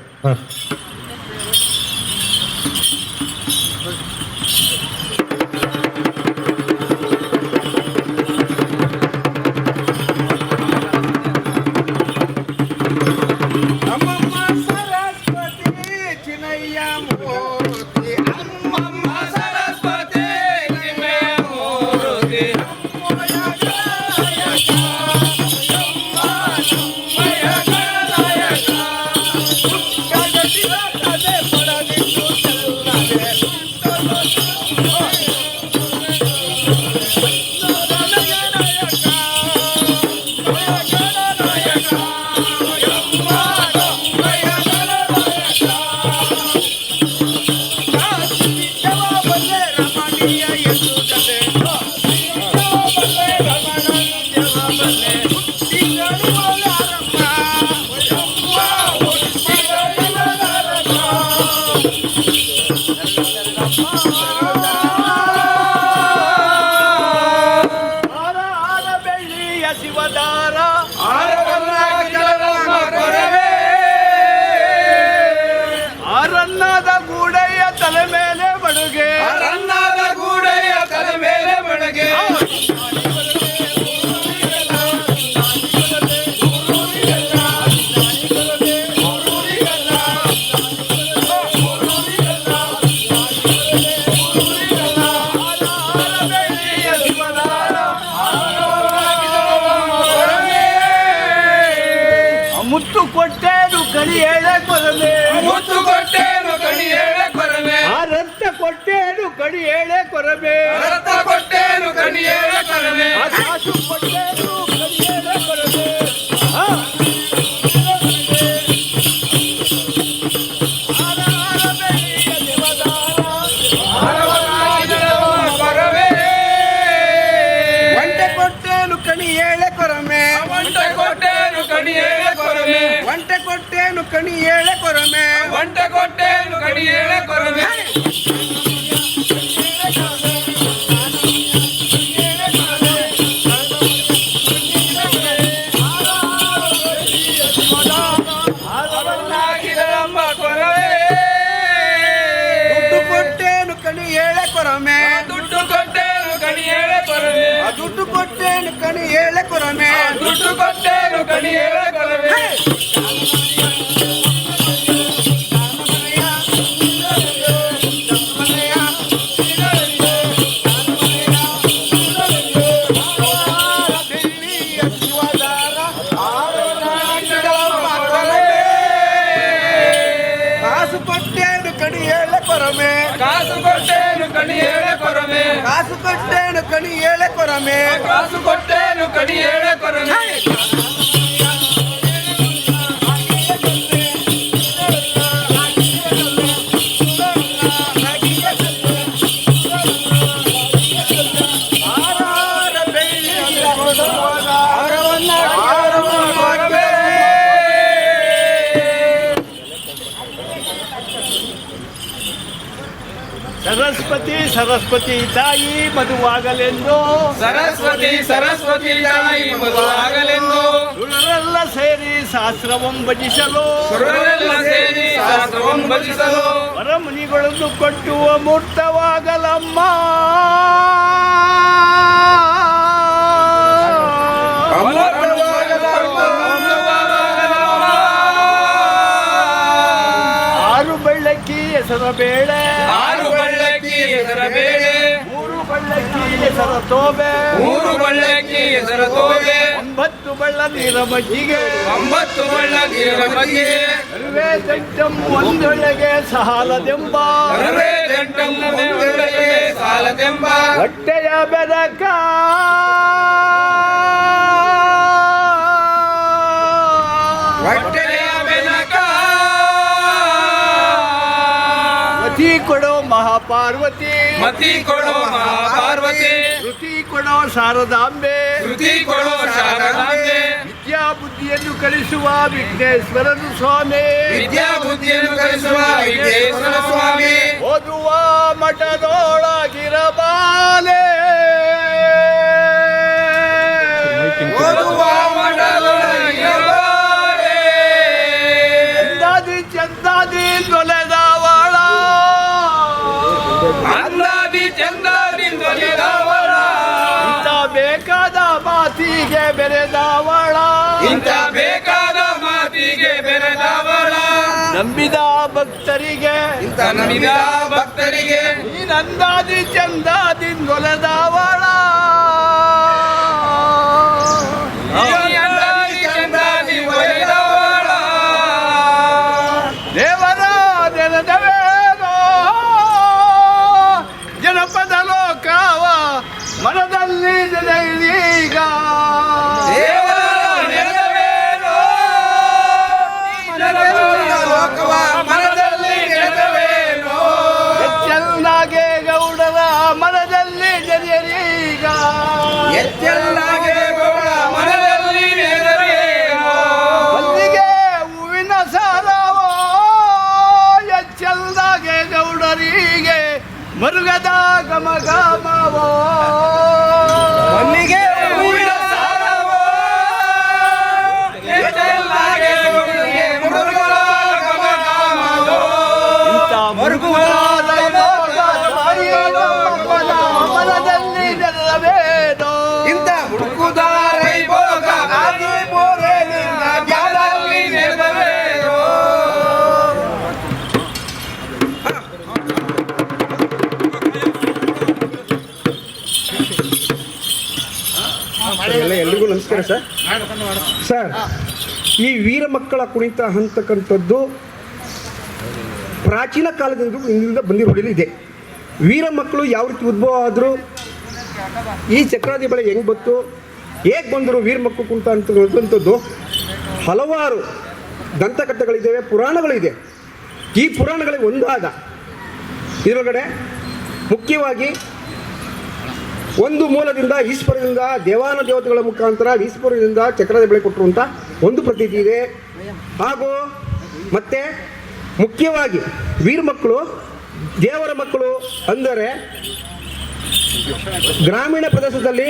ಕೊಟ್ಟೇನು ಕಣಿ ಹೇಳೆ ಕೊರಮೆ ಮುತ್ತು ಕೊಟ್ಟೇನು ಕಣಿ ಹೇಳೆ ಕೊರಮೆ ಆ ರಕ್ತ ಕೊಟ್ಟೇನು ಕಣಿ ಹೇಳೆ ಕೊರಮೆ ರಕ್ತ ಕೊಟ್ಟೇನು ಕಣಿ ಹೇಳೆ ಕೊರಮೆ ಆ ಕಾಸು ಕೊಟ್ಟೇನು ಕಣಿ ಹೇಳೆ ಕೊರಮೆ ಆ ಒಂಟೆ ಕೊಟ್ಟೇನು ಕಣಿ ಹೇಳೆ ಕೊರಮೆ ಒಂಟೆ ಕೊಟ್ಟೇನು ಕಣಿ ಹೇಳೆ ಕೊರಮೆ ಒಂಟೆ ಕೊಟ್ಟೇನು ಕಣಿ ಹೇಳೆ ಕೊರಮೆ ಒಂಟೆ ಕೊಟ್ಟೇನು ಕಣಿ ಹೇಳೆ ಕೊರಮೆ ದುಡ್ಡು ಕೊಟ್ಟೇನು ಕಣಿ ಹೇಳೆ ಕೊರಮೆ ದುಡ್ಡು ಕೊಟ್ಟೇನು ಕಣಿ ಹೇಳೆ ಕೊರಮೆ ದುಡ್ಡು ಕೊಟ್ಟೇನು ಕಣಿ ಹೇಳೆ ಕೊರಮೆ ದುಡ್ಡು ಕೊಟ್ಟೇನು ಕಣಿ ಹೇಳೆ ಕೊರಮೆ ಕಾಸು ಕೊಟ್ಟೇನು ಕಣಿ ಹೇಳೆ ಕೊರಮೆ ಕಾಸು ಕೊಟ್ಟೇನು ಕಣಿ ಹೇಳೆ ಕೊರಮೆ ಕಾಸು ಕೊಟ್ಟೇನು ಕಣಿ ಹೇಳೆ ಕೊರಮೆ ಕಾಸು ಕೊಟ್ಟೇನು ಕಣಿ ಹೇಳೆ ಕೊರಮೆ ಸರಸ್ವತಿ ಸರಸ್ವತಿ ತಾಯಿ ಮದುವಾಗಲೆಂದು ಸರಸ್ವತಿ ಸರಸ್ವತಿ ತಾಯಿ ಮದುವಾಗಲೆಂದು ಸುರರೆಲ್ಲ ಸೇರಿ ಶಾಸ್ತ್ರವಂ ಭಜಿಸಲು ಸುರರೆಲ್ಲ ಸೇರಿ ಶಾಸ್ತ್ರವಂ ಭಜಿಸಲು ವರಮುನಿಗಳನ್ನು ಕೊಟ್ಟುವ ಮೂರ್ತವಾಗಲಮ್ಮ ಆರು ಬೆಳ್ಳಕ್ಕಿ ಹೆಸರ ಬೇಳೆ ಆರು ಬಳ್ಳಕ್ಕಿ ಹೆಸರ ಬೇಳೆ ಮೂರು ಬೆಳ್ಳಕ್ಕಿ ಹೆಸರ ತೋಬೆ ಮೂರು ಬಳ್ಳಕ್ಕಿ ಹೆಸರ ತೋಬೆ 9 ಬಳ್ಳ ನೀರ ಮಜ್ಜಿಗೆ 9 ಬಳ್ಳ ನೀರ ಮಜ್ಜಿಗೆ ಅರುವೆ ದಂಟಂ ಒಂದೊಳಗೆ ಸಾಲದೆಂಬ ಅರವೇ ದಂಟಮ್ಮ ಒಂದೊಳಗೆ ಸಾಲದೆಂಬ ಹೊಟ್ಟೆಯ ಬೆದಕ ಹೊಟ್ಟೆಯ ಬೆನಕ ಮತಿ ಕೊಡೋ ಮಹಾಪಾರ್ವತಿ ಮತಿ ಕೊಡೋ ಮಹಾಪಾರ್ವತಿ ಶ್ರುತಿ ಕೊಡೋ ಶಾರದಾಂಬೆ ಶ್ರುತಿ ಕೊಡೋ ಶಾರದಾಂಬೆ ವಿದ್ಯಾ ಬುದ್ಧಿಯನ್ನು ಕಲಿಸುವ ವಿಘ್ನೇಶ್ವರನು ಸ್ವಾಮಿ ವಿದ್ಯಾ ಬುದ್ಧಿಯನ್ನು ಕಲಿಸುವ ವಿಘ್ನೇಶ್ವರ ಸ್ವಾಮಿ ಓದುವ ಮಠದೊಳಗಿರಬಾಲೆ ಓದುವ ಮಠದೊಳಗೆ ಬಾರೆ. ಚಂದಾದಿ ಚಂದಾದಿ ದೊಲೆದವಳ ಅಂದಾದಿ ಚಂದಾದಿ ದೊರೆದವಳ ಇಂಥ ಬೇಕಾದ ಮಾತಿಗೆ ಬೆರೆದವಳ ಇಂಥ ಬೇಕಾದ ಮಾತಿಗೆ ಬೆರೆದವಳ ನಂಬಿದ ಭಕ್ತರಿಗೆ ಇಂಥ ನಂಬಿದ ಭಕ್ತರಿಗೆ ಈ ನಂದಾದಿ ಚಂದಾದಿ ದೊಲೆದವಳ ಈ ಅಂದಾದಿ ಚಂದಾದಿ ಒಲಿದವಳ ದೇವರ ನೆನೆದವೇನೋ ಜನಪದ ಲೋಕವ ಮನದಲ್ಲಿ ನೆನೆಯೀಗ ದೇವರ ನೆನೆದವೇನೋ ಲೋಕವ ಮನದಲ್ಲಿ ನೆನೆದವೇನೋ ಚೆನ್ನಾಗೆ ಗೌಡರ ಮನದಲ್ಲಿ ನೆನೆಯರೀಗ ಎಚ್ಚೆಲ್ಲಾಗೆ ಗೌಡ ಮನದಲ್ಲಿ ನೆನೆದವೇನೋ ಮಲ್ಲಿಗೆ ಹೂವಿನ ಸಾರವೋ ಎಚ್ಚಲ್ದಾಗೆ ಗೌಡರಿಗೆ ಮರುಗದ ಗಮ ಗಮವೋ ಮಲ್ಲಿಗೆ ಹೂವಿನ ಸಾರವೋ ಎಚ್ಚೆಲ್ಲಾಗೆ ಗೌಡರಿಗೆ ಮರುಗದ ಗಮ ಗಮವೋ ಇಂಥ ಮರುಗುವಾದ ಯೋಗ ತಾಯಿಯೋ ಮನ ಮನದಲ್ಲಿ ನೆನೆದವೇನೋ ಇಂಥ ಹುಡುಕುದಾರ ಭೋಗ ಆಗಿ ಬೋರೆ ನಿನ್ನ ಜಾಲಲ್ಲಿ ನೆನೆದವೇನೋ ಎಲ್ರಿಗೂ ನಮಸ್ಕಾರ ಸರ್. ಸರ್ ಈ ವೀರ ಮಕ್ಕಳ ಕುಣಿತ ಅಂತಕ್ಕಂಥದ್ದು ಪ್ರಾಚೀನ ಕಾಲದಿಂದ ಬಂದಿರೋದಿಲ್ಲ ಇದೆ. ವೀರ ಮಕ್ಕಳು ಯಾವ ರೀತಿ ಉದ್ಭವ ಆದರೂ, ಈ ಚಕ್ರಾದಿ ಬಳೆ ಹೆಂಗೆ ಬಂತು, ಹೇಗೆ ಬಂದರು ವೀರ ಮಕ್ಕಳು ಕುಣಿತ ಅಂತಕ್ಕಂಥದ್ದು ಹಲವಾರು ದಂತಕಥೆಗಳಿದ್ದಾವೆ, ಪುರಾಣಗಳಿದೆ. ಈ ಪುರಾಣಗಳಿಗೆ ಒಂದಾದ ಇದರೊಳಗಡೆ ಮುಖ್ಯವಾಗಿ ಒಂದು ಮೂಲದಿಂದ ಈಶ್ವರದಿಂದ ದೇವಾನ ದೇವತೆಗಳ ಮುಖಾಂತರ ಈಶ್ವರದಿಂದ ಚಕ್ರದ ಬೆಳೆ ಕೊಟ್ಟರು ಅಂತ ಒಂದು ಪ್ರತೀತಿ ಇದೆ. ಹಾಗೂ ಮತ್ತೆ ಮುಖ್ಯವಾಗಿ ವೀರ ಮಕ್ಕಳು ದೇವರ ಮಕ್ಕಳು ಅಂದರೆ ಗ್ರಾಮೀಣ ಪ್ರದೇಶದಲ್ಲಿ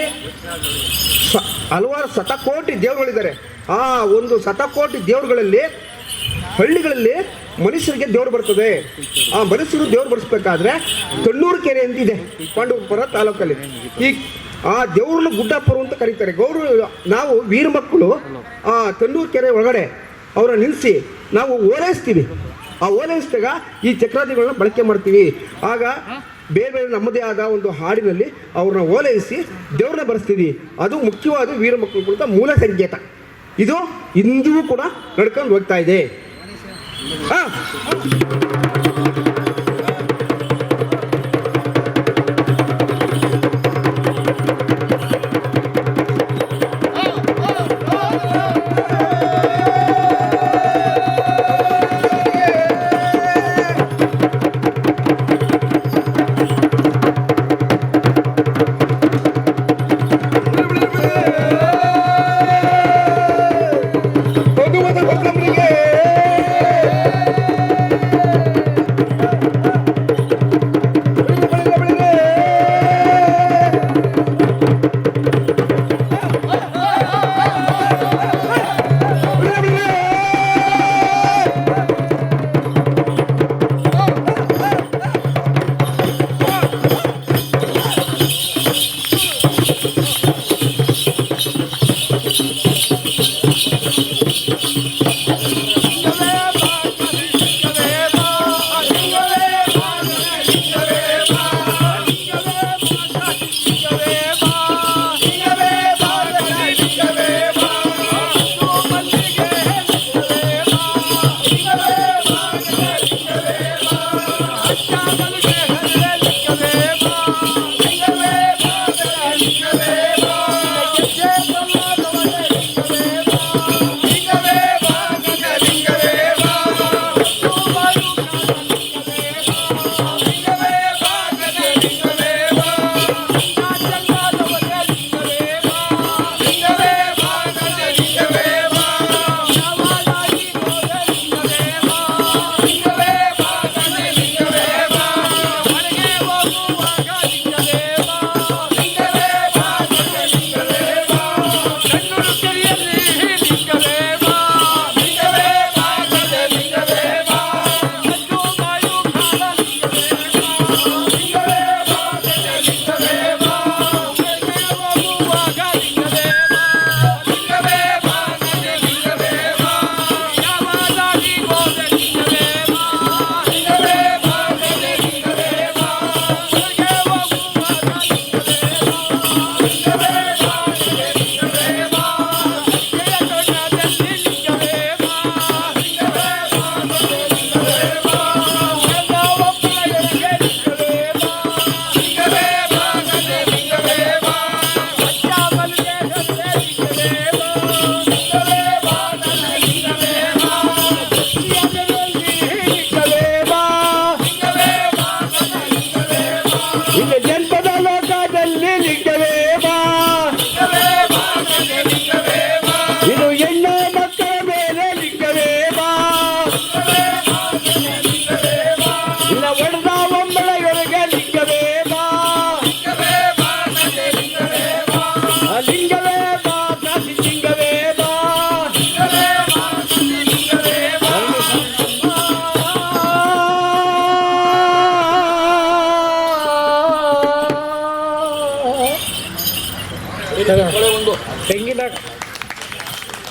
ಹಲವಾರು ಶತಕೋಟಿ ದೇವರುಗಳಿದ್ದಾರೆ. ಆ ಒಂದು ಶತಕೋಟಿ ದೇವರುಗಳಲ್ಲಿ ಹಳ್ಳಿಗಳಲ್ಲಿ ಮನುಷ್ಯರಿಗೆ ದೇವರು ಬರ್ತದೆ. ಆ ಮನುಷ್ಯರು ದೇವರು ಬಡಿಸ್ಬೇಕಾದ್ರೆ ತಣ್ಣೂರು ಕೆರೆ ಅಂತಿದೆ ಪಾಂಡವಪುರ ತಾಲೂಕಲ್ಲಿ. ಈ ಆ ದೇವ್ರನ್ನ ಗುಡ್ಡಪ್ಪರು ಅಂತ ಕರೀತಾರೆ. ನಾವು ವೀರ ಮಕ್ಕಳು ಆ ತಣ್ಣೂರು ಕೆರೆ ಒಳಗಡೆ ಅವರ ನಿಲ್ಲಿಸಿ ನಾವು ಓಲೈಸ್ತೀವಿ. ಆ ಓಲೈಸಿದಾಗ ಈ ಚಕ್ರಾದಿಗಳನ್ನ ಬಳಕೆ ಮಾಡ್ತೀವಿ. ಆಗ ಬೇರೆ ಬೇರೆ ನಮ್ಮದೇ ಆದ ಒಂದು ಹಾಡಿನಲ್ಲಿ ಅವ್ರನ್ನ ಓಲೈಸಿ ದೇವ್ರನ್ನ ಬರೆಸ್ತೀವಿ. ಅದು ಮುಖ್ಯವಾದ ವೀರ ಮಕ್ಕಳು ಕುರಿತ ಮೂಲ ಸಂಕೇತ. ಇದು ಇಂದಿಗೂ ಕೂಡ ನಡ್ಕೊಂಡು ಹೋಗ್ತಾ ಇದೆ.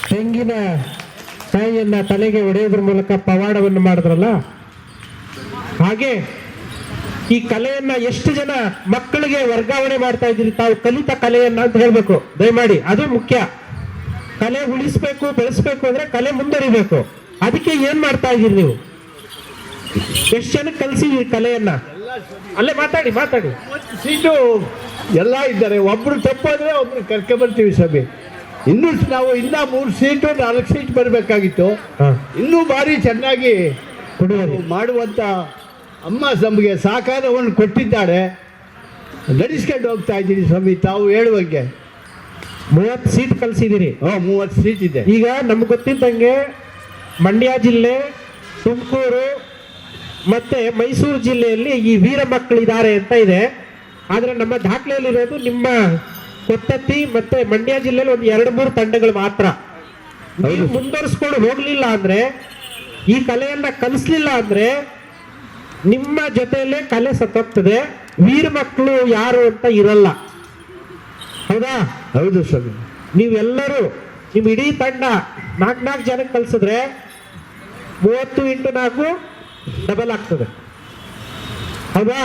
ತೆಂಗಿನ ಕಾಯಿಯನ್ನ ತಲೆಗೆ ಹೊಡೆಯೋದ್ರ ಮೂಲಕ ಪವಾಡವನ್ನು ಮಾಡಿದ್ರಲ್ಲ, ಹಾಗೆ ಈ ಕಲೆಯನ್ನ ಎಷ್ಟು ಜನ ಮಕ್ಕಳಿಗೆ ವರ್ಗಾವಣೆ ಮಾಡ್ತಾ ಇದ್ದೀರಿ ತಾವು ಕಲಿತ ಕಲೆಯನ್ನ ಅಂತ ಹೇಳ್ಬೇಕು ದಯಮಾಡಿ. ಅದು ಮುಖ್ಯ. ಕಲೆ ಉಳಿಸ್ಬೇಕು ಬೆಳೆಸ್ಬೇಕು ಅಂದ್ರೆ ಕಲೆ ಮುಂದುವರಿಬೇಕು. ಅದಕ್ಕೆ ಏನ್ ಮಾಡ್ತಾ ಇದೀರಿ ನೀವು? ಎಷ್ಟು ಜನಕ್ಕೆ ಕಲಿಸಿದೀರಿ ಕಲೆಯನ್ನ? ಅಲ್ಲೇ ಮಾತಾಡಿ ಸೀಟು ಎಲ್ಲ ಇದ್ದಾರೆ, ಒಬ್ರು ತಪ್ಪಾದ್ರೆ ಒಬ್ರು ಕರ್ಕೊಂಡ್ಬರ್ತೀವಿ ಸಭೆ. ಇನ್ನೂ ನಾವು ಇನ್ನೂ 3 ಸೀಟು 4 ಸೀಟ್ ಬರಬೇಕಾಗಿತ್ತು. ಇನ್ನೂ ಭಾರಿ ಚೆನ್ನಾಗಿ ಮಾಡುವಂಥ ಅಮ್ಮ ನಮಗೆ ಸಹಕಾರವನ್ನು ಕೊಟ್ಟಿದ್ದಾಳೆ, ನಡೆಸ್ಕೊಂಡು ಹೋಗ್ತಾ ಇದ್ದೀನಿ ಸ್ವಾಮಿ. ತಾವು ಹೇಳುವಂಗೆ 30 ಸೀಟ್ ಕಲಿಸಿದಿರಿ. 30 ಸೀಟ್ ಇದೆ. ಈಗ ನಮ್ಗೆ ಗೊತ್ತಿದ್ದಂಗೆ ಮಂಡ್ಯ ಜಿಲ್ಲೆ, ತುಮಕೂರು ಮತ್ತೆ ಮೈಸೂರು ಜಿಲ್ಲೆಯಲ್ಲಿ ಈ ವೀರ ಮಕ್ಕಳಿದ್ದಾರೆ ಅಂತ ಇದೆ. ಆದ್ರೆ ನಮ್ಮ ದಾಖಲೆಯಲ್ಲಿರೋದು ನಿಮ್ಮ ಕೊತ್ತತ್ತಿ ಮತ್ತೆ ಮಂಡ್ಯ ಜಿಲ್ಲೆಯಲ್ಲಿ ಒಂದು 2-3 ತಂಡಗಳು ಮಾತ್ರ. ನೀವು ಮುಂದುವರಿಸ್ಕೊಂಡು ಹೋಗ್ಲಿಲ್ಲ ಅಂದ್ರೆ, ಈ ಕಲೆಯನ್ನ ಕಲಿಸ್ಲಿಲ್ಲ ಅಂದ್ರೆ ನಿಮ್ಮ ಜೊತೆಯಲ್ಲೇ ಕಲೆ ಸತ್ತೋಗ್ತದೆ. ವೀರ ಮಕ್ಕಳು ಯಾರು ಅಂತ ಇರಲ್ಲ. ಹೌದಾ? ಹೌದು ಸ್ವಾಮಿ. ನೀವೆಲ್ಲರೂ ನಿಮ್ ಇಡೀ ತಂಡ 4 ಜನಕ್ಕೆ ಕಲಿಸಿದ್ರೆ 30 × 4 ಡಬಲ್ ಆಗ್ತದೆ. ಹೌದಾ?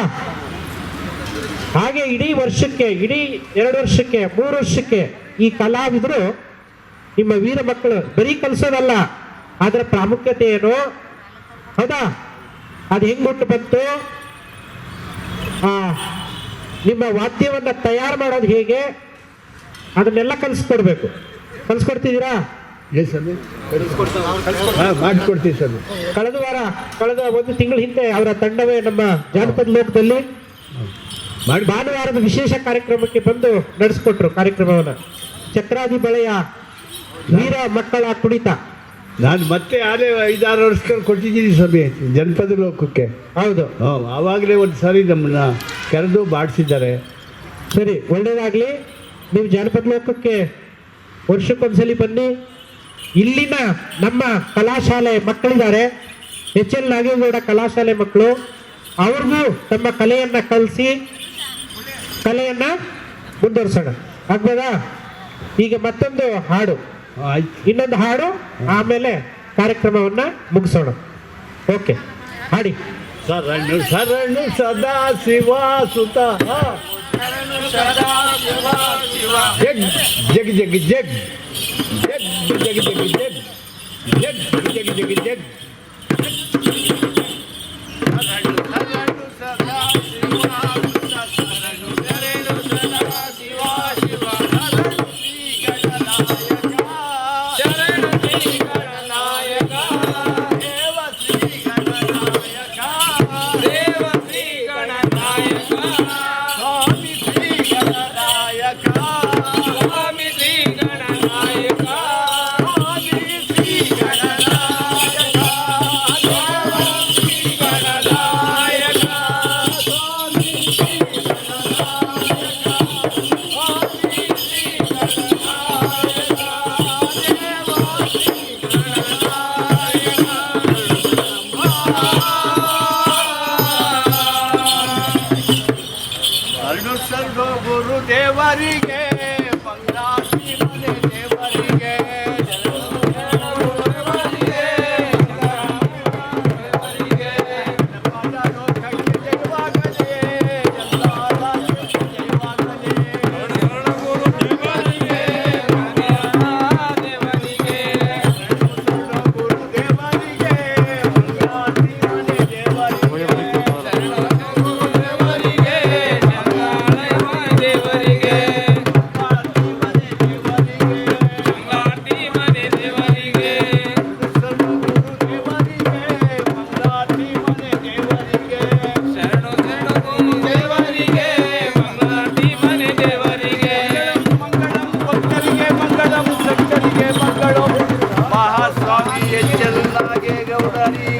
ಹಾಗೆ ಇಡೀ ವರ್ಷಕ್ಕೆ, ಇಡೀ 2 ವರ್ಷಕ್ಕೆ, 3 ವರ್ಷಕ್ಕೆ ಈ ಕಲಾವಿದರು ನಿಮ್ಮ ವೀರ ಮಕ್ಕಳು ಬರೀ ಕಲಿಸೋದಲ್ಲ, ಅದರ ಪ್ರಾಮುಖ್ಯತೆ ಏನು, ಹೌದಾ, ಅದು ಹೆಂಗ್ ಹುಟ್ಟು ಬಂತು, ನಿಮ್ಮ ವಾದ್ಯವನ್ನ ತಯಾರು ಮಾಡೋದು ಹೇಗೆ, ಅದನ್ನೆಲ್ಲ ಕಲಿಸ್ಕೊಡ್ಬೇಕು. ಕಲಿಸ್ಕೊಡ್ತಿದ್ದೀರಾ? ಮಾಡಿಕೊಡ್ತೀವಿ ಸರ್. ಕಳೆದ 1 ತಿಂಗಳ ಹಿಂದೆ ಅವರ ತಂಡವೇ ನಮ್ಮ ಜಾನಪದ ಲೋಕದಲ್ಲಿ ಭಾನುವಾರದ ವಿಶೇಷ ಕಾರ್ಯಕ್ರಮಕ್ಕೆ ಬಂದು ನಡೆಸ್ಕೊಟ್ರು ಕಾರ್ಯಕ್ರಮವನ್ನು. ಚಕ್ರಾದಿ ಬಳೆಯ ವೀರ ಮಕ್ಕಳ ಕುಣಿತ. ನಾನು ಮತ್ತೆ ಆಲೇ 5-6 ವರ್ಷಗಳು ಕೊಟ್ಟಿದ್ದೀನಿ ಸ್ವಾಮಿ ಜನಪದ ಲೋಕಕ್ಕೆ. ಹೌದು, ಆವಾಗಲೇ ಒಂದು ಸಾರಿ ನಮ್ಮನ್ನ ಕರೆದು ಮಾಡಿಸಿದ್ದಾರೆ. ಸರಿ, ಒಳ್ಳೇದಾಗ್ಲಿ. ನೀವು ಜಾನಪದ ಲೋಕಕ್ಕೆ ವರ್ಷಕ್ಕೊಂದ್ಸಲಿ ಬನ್ನಿ. ಇಲ್ಲಿನ ನಮ್ಮ ಕಲಾಶಾಲೆ ಮಕ್ಕಳಿದ್ದಾರೆ, HL ನಾಗೇಗೌಡ ಕಲಾಶಾಲೆ ಮಕ್ಕಳು, ಅವ್ರಿಗೂ ತಮ್ಮ ಕಲೆಯನ್ನ ಕಲಿಸಿ ಕಲೆಯನ್ನ ಮುಂದುವರ್ಸೋಣ. ಆಗ್ಬೋದಾ? ಈಗ ಮತ್ತೊಂದು ಹಾಡು, ಇನ್ನೊಂದು ಹಾಡು, ಆಮೇಲೆ ಕಾರ್ಯಕ್ರಮವನ್ನ ಮುಗಿಸೋಣ. ಓಕೆ, ಹಾಡಿ. ಶರಣು ಶರಣು ಸದಾ ಶಿವ ಸುತ ಜಗ್ ಜಗ್ ಜಗ್ ಜಗ್ ಜಗ್ ಜಗ್ ಜಗ್ ಜಗ್ ಜಗ್ ಜಗ್ ಜಗ್ ಜಗ್. ಗುರುದೇವರಿಗೆ ಬಂಗಾರಿ ಮನೆ ದೇವರಿಗೆ ಮಹಾಸ್ವಾಮಿ HL ನಾಗೇಗೌಡರಿಗೆ